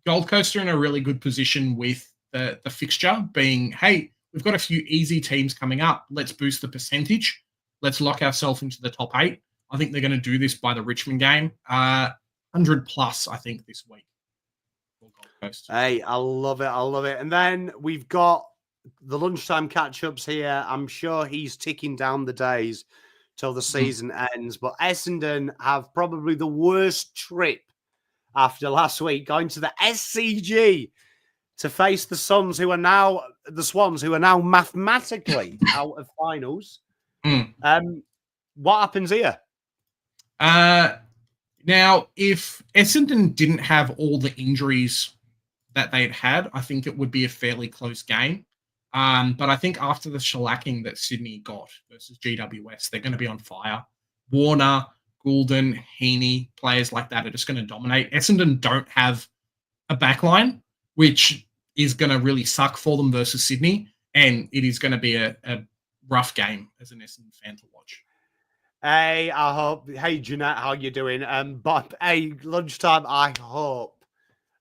Gold Coast are in a really good position with the fixture being, hey, we've got a few easy teams coming up. Let's boost the percentage. Let's lock ourselves into the top 8. I think they're going to do this by the Richmond game. 100 plus, I think, this week. For Gold Coast. Hey, I love it. I love it. And then we've got the lunchtime catch-ups here. I'm sure he's ticking down the days till the season ends. But Essendon have probably the worst trip after last week, going to the SCG to face the Swans, who are now mathematically out of finals. What happens here? Now, if Essendon didn't have all the injuries that they'd had, I think it would be a fairly close game. But I think after the shellacking that Sydney got versus GWS, they're going to be on fire. Warner, Goulden, Heaney, players like that are just going to dominate. Essendon don't have a backline, which is going to really suck for them versus Sydney. And it is going to be a rough game as an Essendon fan to watch. Hey, I hope. Hey, Jeanette, how you doing? But hey, lunchtime. I hope.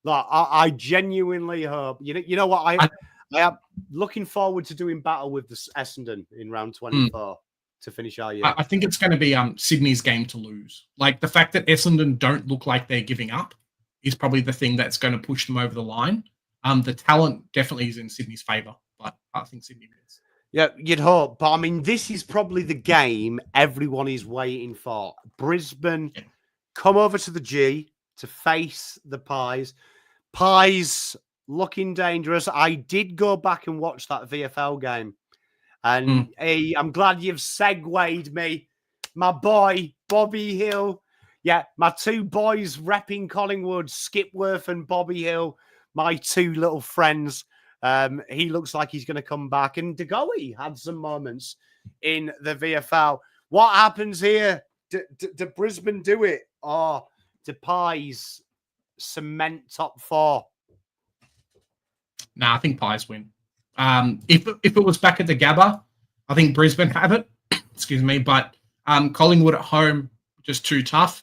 Look, I genuinely hope. You know what? I am looking forward to doing battle with the Essendon in round 24 to finish our year. I think it's going to be Sydney's game to lose. Like the fact that Essendon don't look like they're giving up is probably the thing that's going to push them over the line. The talent definitely is in Sydney's favour, but I think Sydney wins. Yeah, you'd hope. But, I mean, this is probably the game everyone is waiting for. Brisbane come over to the G to face the Pies. Pies looking dangerous. I did go back and watch that VFL game. And hey, I'm glad you've segued me. My boy, Bobby Hill. Yeah, my two boys repping Collingwood, Skipworth and Bobby Hill. My two little friends. He looks like he's going to come back. And DeGoey had some moments in the VFL. What happens here? Do Brisbane do it? Or do Pies cement top 4? Nah, I think Pies win. If it was back at the Gabba, I think Brisbane have it. Excuse me, but Collingwood at home just too tough.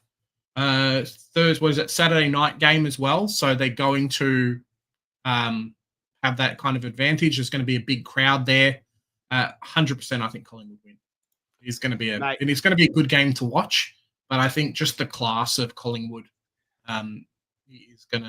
Thursday was it Saturday night game as well, so they're going to have that kind of advantage. There's going to be a big crowd there. 100%, I think Collingwood win. It's going to be a good game to watch. But I think just the class of Collingwood is going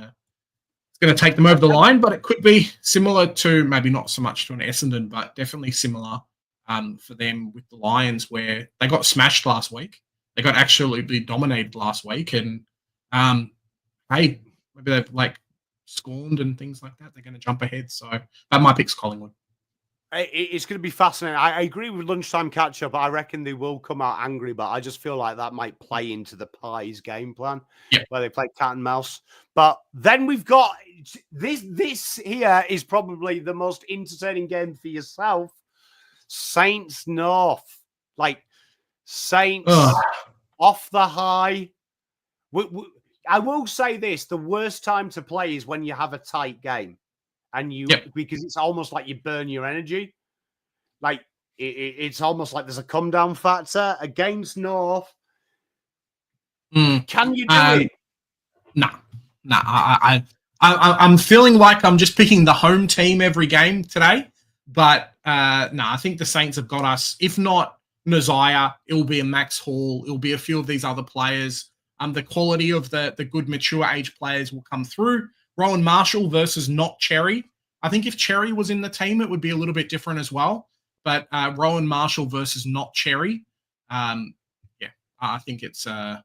to take them over the line. But it could be similar to, maybe not so much to an Essendon, but definitely similar for them with the Lions, where they got smashed last week. They got absolutely dominated last week, and hey, maybe they've scorned and things like that. They're going to jump ahead. So my pick's Collingwood. It's going to be fascinating. I agree with lunchtime catch-up. I reckon they will come out angry, but I just feel like that might play into the Pies game plan, where they play cat and mouse. But then we've got this here is probably the most entertaining game for yourself. Saints North. Saints off the high. I will say this, the worst time to play is when you have a tight game. And because it's almost like you burn your energy. It's almost like there's a come down factor against North. Can you do it? No. I'm feeling like I'm just picking the home team every game today. But I think the Saints have got us. If not Nozaya, it will be a Max Hall. It will be a few of these other players. The quality of the good mature age players will come through. Rowan Marshall versus not Cherry. I think if Cherry was in the team, it would be a little bit different as well. But Rowan Marshall versus not Cherry, I think it's going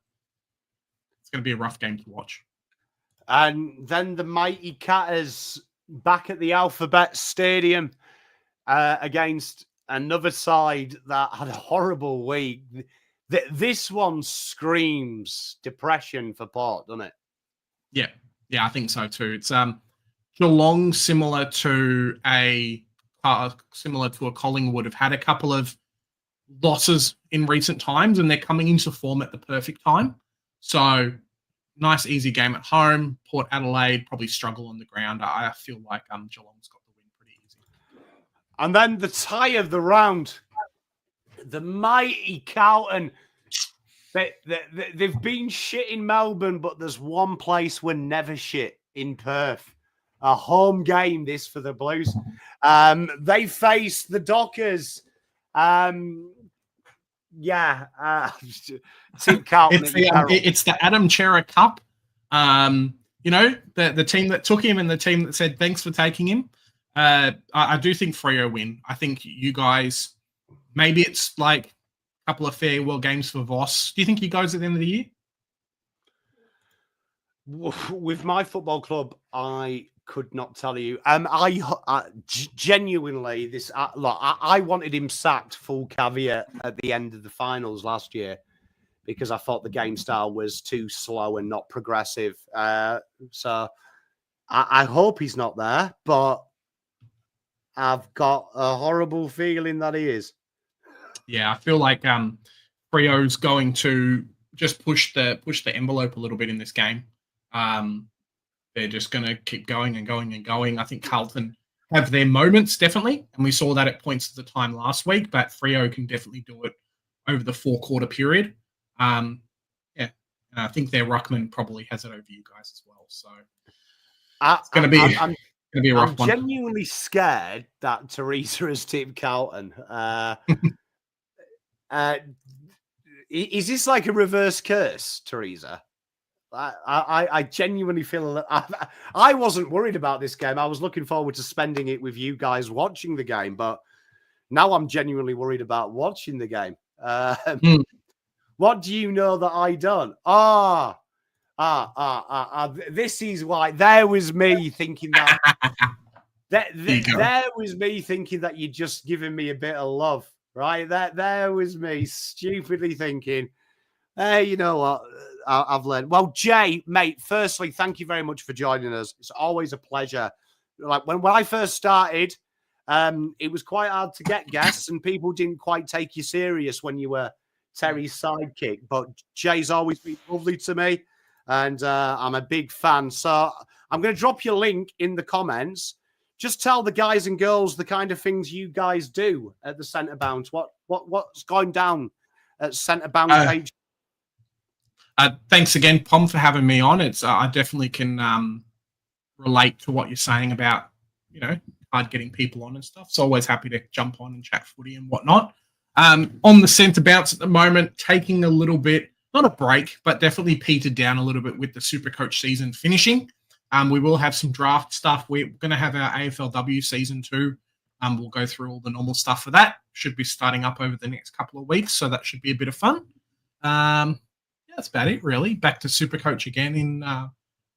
to be a rough game to watch. And then the Mighty Catters back at the Alphabet Stadium against another side that had a horrible week. This one screams depression for Port, doesn't it? Yeah, I think so too. It's Geelong, similar to a Collingwood, have had a couple of losses in recent times, and they're coming into form at the perfect time. So, nice, easy game at home. Port Adelaide probably struggle on the ground. I feel like Geelong's got the win pretty easy. And then the tie of the round, the mighty Carlton. They've been shit in Melbourne, but there's one place we're never shit, in Perth. A home game, this for the Blues. They face the Dockers. Tim Carlton. It's the Adam Chera Cup. The team that took him and the team that said thanks for taking him. I do think Freo win. I think you guys, maybe it's like couple of farewell games for Voss. Do you think he goes at the end of the year? With my football club, I could not tell you. I genuinely, this I wanted him sacked, full caveat, at the end of the finals last year because I thought the game style was too slow and not progressive. So I hope he's not there, but I've got a horrible feeling that he is. Yeah, I feel like Freo's going to just push the envelope a little bit in this game. They're just going to keep going and going and going. I think Carlton have their moments, definitely, and we saw that at points of the time last week, but Freo can definitely do it over the 4-quarter period. And I think their ruckman probably has it over you guys as well. So it's going to be a rough one. I'm genuinely scared that Teresa has tipped Carlton. Is this like a reverse curse, Teresa? I genuinely feel that I wasn't worried about this game. I was looking forward to spending it with you guys watching the game, but now I'm genuinely worried about watching the game. What do you know that I don't? This is why. There was me thinking that. There was me thinking that you're just giving me a bit of love. Right, there was me stupidly thinking, hey, you know what? I've learned. Well, Jay, mate, firstly, thank you very much for joining us. It's always a pleasure. Like when I first started, it was quite hard to get guests and people didn't quite take you serious when you were Terry's sidekick. But Jay's always been lovely to me. and I'm a big fan. So I'm going to drop your link in the comments. Just tell the guys and girls the kind of things you guys do at the centre bounce. What's going down at centre bounce page? Thanks again, Pom, for having me on. It's I definitely can relate to what you're saying about, hard getting people on and stuff. So always happy to jump on and chat footy and whatnot. On the centre bounce at the moment, taking a little bit, not a break, but definitely petered down a little bit with the Supercoach season finishing. We will have some draft stuff. We're going to have our AFLW season 2. We'll go through all the normal stuff for that. Should be starting up over the next couple of weeks, so that should be a bit of fun. That's about it, really. Back to Supercoach again in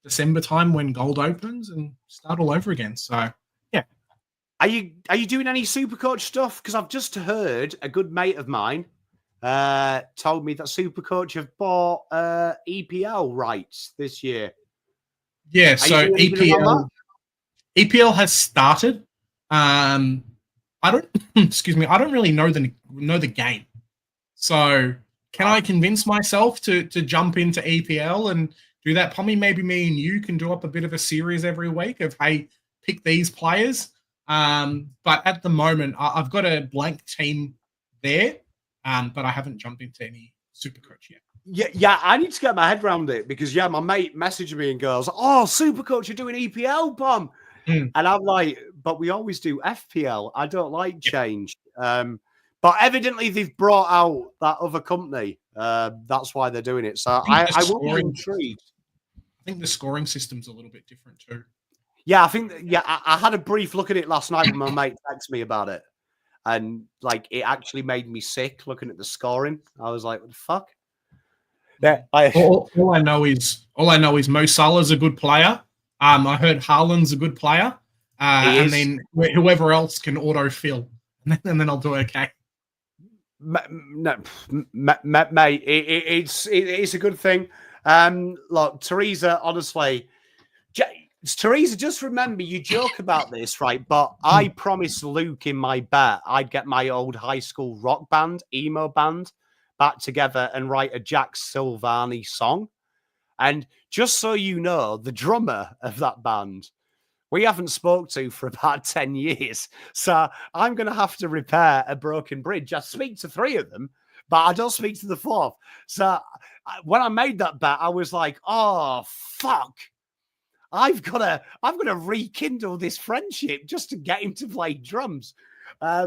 December time when Gold opens and start all over again. So, yeah. Are you doing any Supercoach stuff? Because I've just heard a good mate of mine told me that Supercoach have bought EPL rights this year. Yeah, so EPL has started. I don't I don't really know the game. So can I convince myself to jump into EPL and do that? Pommy, maybe me and you can do up a bit of a series every week of, hey, pick these players. But at the moment, I've got a blank team there, but I haven't jumped into any Supercoach yet. Yeah, I need to get my head around it because, my mate messaged me and goes, "Oh, Supercoach, you're doing EPL, Pom." And I'm like, but we always do FPL. I don't like change. But evidently they've brought out that other company. That's why they're doing it. So I will be intrigued. I think the scoring system's a little bit different too. Yeah, I think, I had a brief look at it last night when my mate texted me about it. And, it actually made me sick looking at the scoring. I was like, what the fuck? Yeah, all I know is Mo Salah's a good player. I heard Haaland's a good player, and then whoever else can autofill, and then I'll do okay. No, mate, it's a good thing. Look, Teresa, honestly, Teresa, just remember, you joke about this, right? But I promised Luke in my bet I'd get my old high school rock band, emo band, back together and write a Jack Silvani song. And just so you know, the drummer of that band, we haven't spoke to for about 10 years. So I'm going to have to repair a broken bridge. I speak to 3 of them, but I don't speak to the 4th. So when I made that bet, I was like, oh, fuck. I've got to rekindle this friendship just to get him to play drums.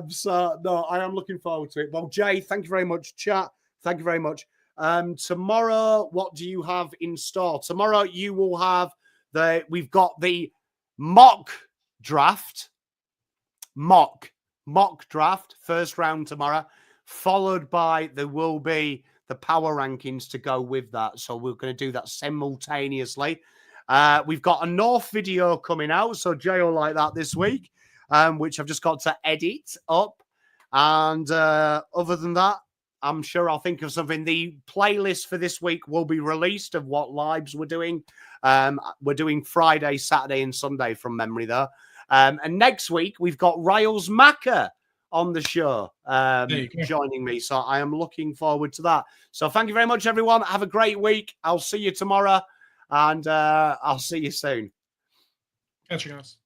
So, no, I am looking forward to it. Well, Jay, thank you very much. Chat, thank you very much. Tomorrow, what do you have in store? Tomorrow, you will have we've got the mock draft, first round tomorrow, followed by there will be the power rankings to go with that. So we're going to do that simultaneously. We've got a North video coming out, so Jay will like that this week, which I've just got to edit up. And other than that, I'm sure I'll think of something. The playlist for this week will be released of what lives we're doing. We're doing Friday, Saturday, and Sunday from memory there. And next week, we've got Riles Macker on the show joining me. So I am looking forward to that. So thank you very much, everyone. Have a great week. I'll see you tomorrow. And I'll see you soon. Catch you guys.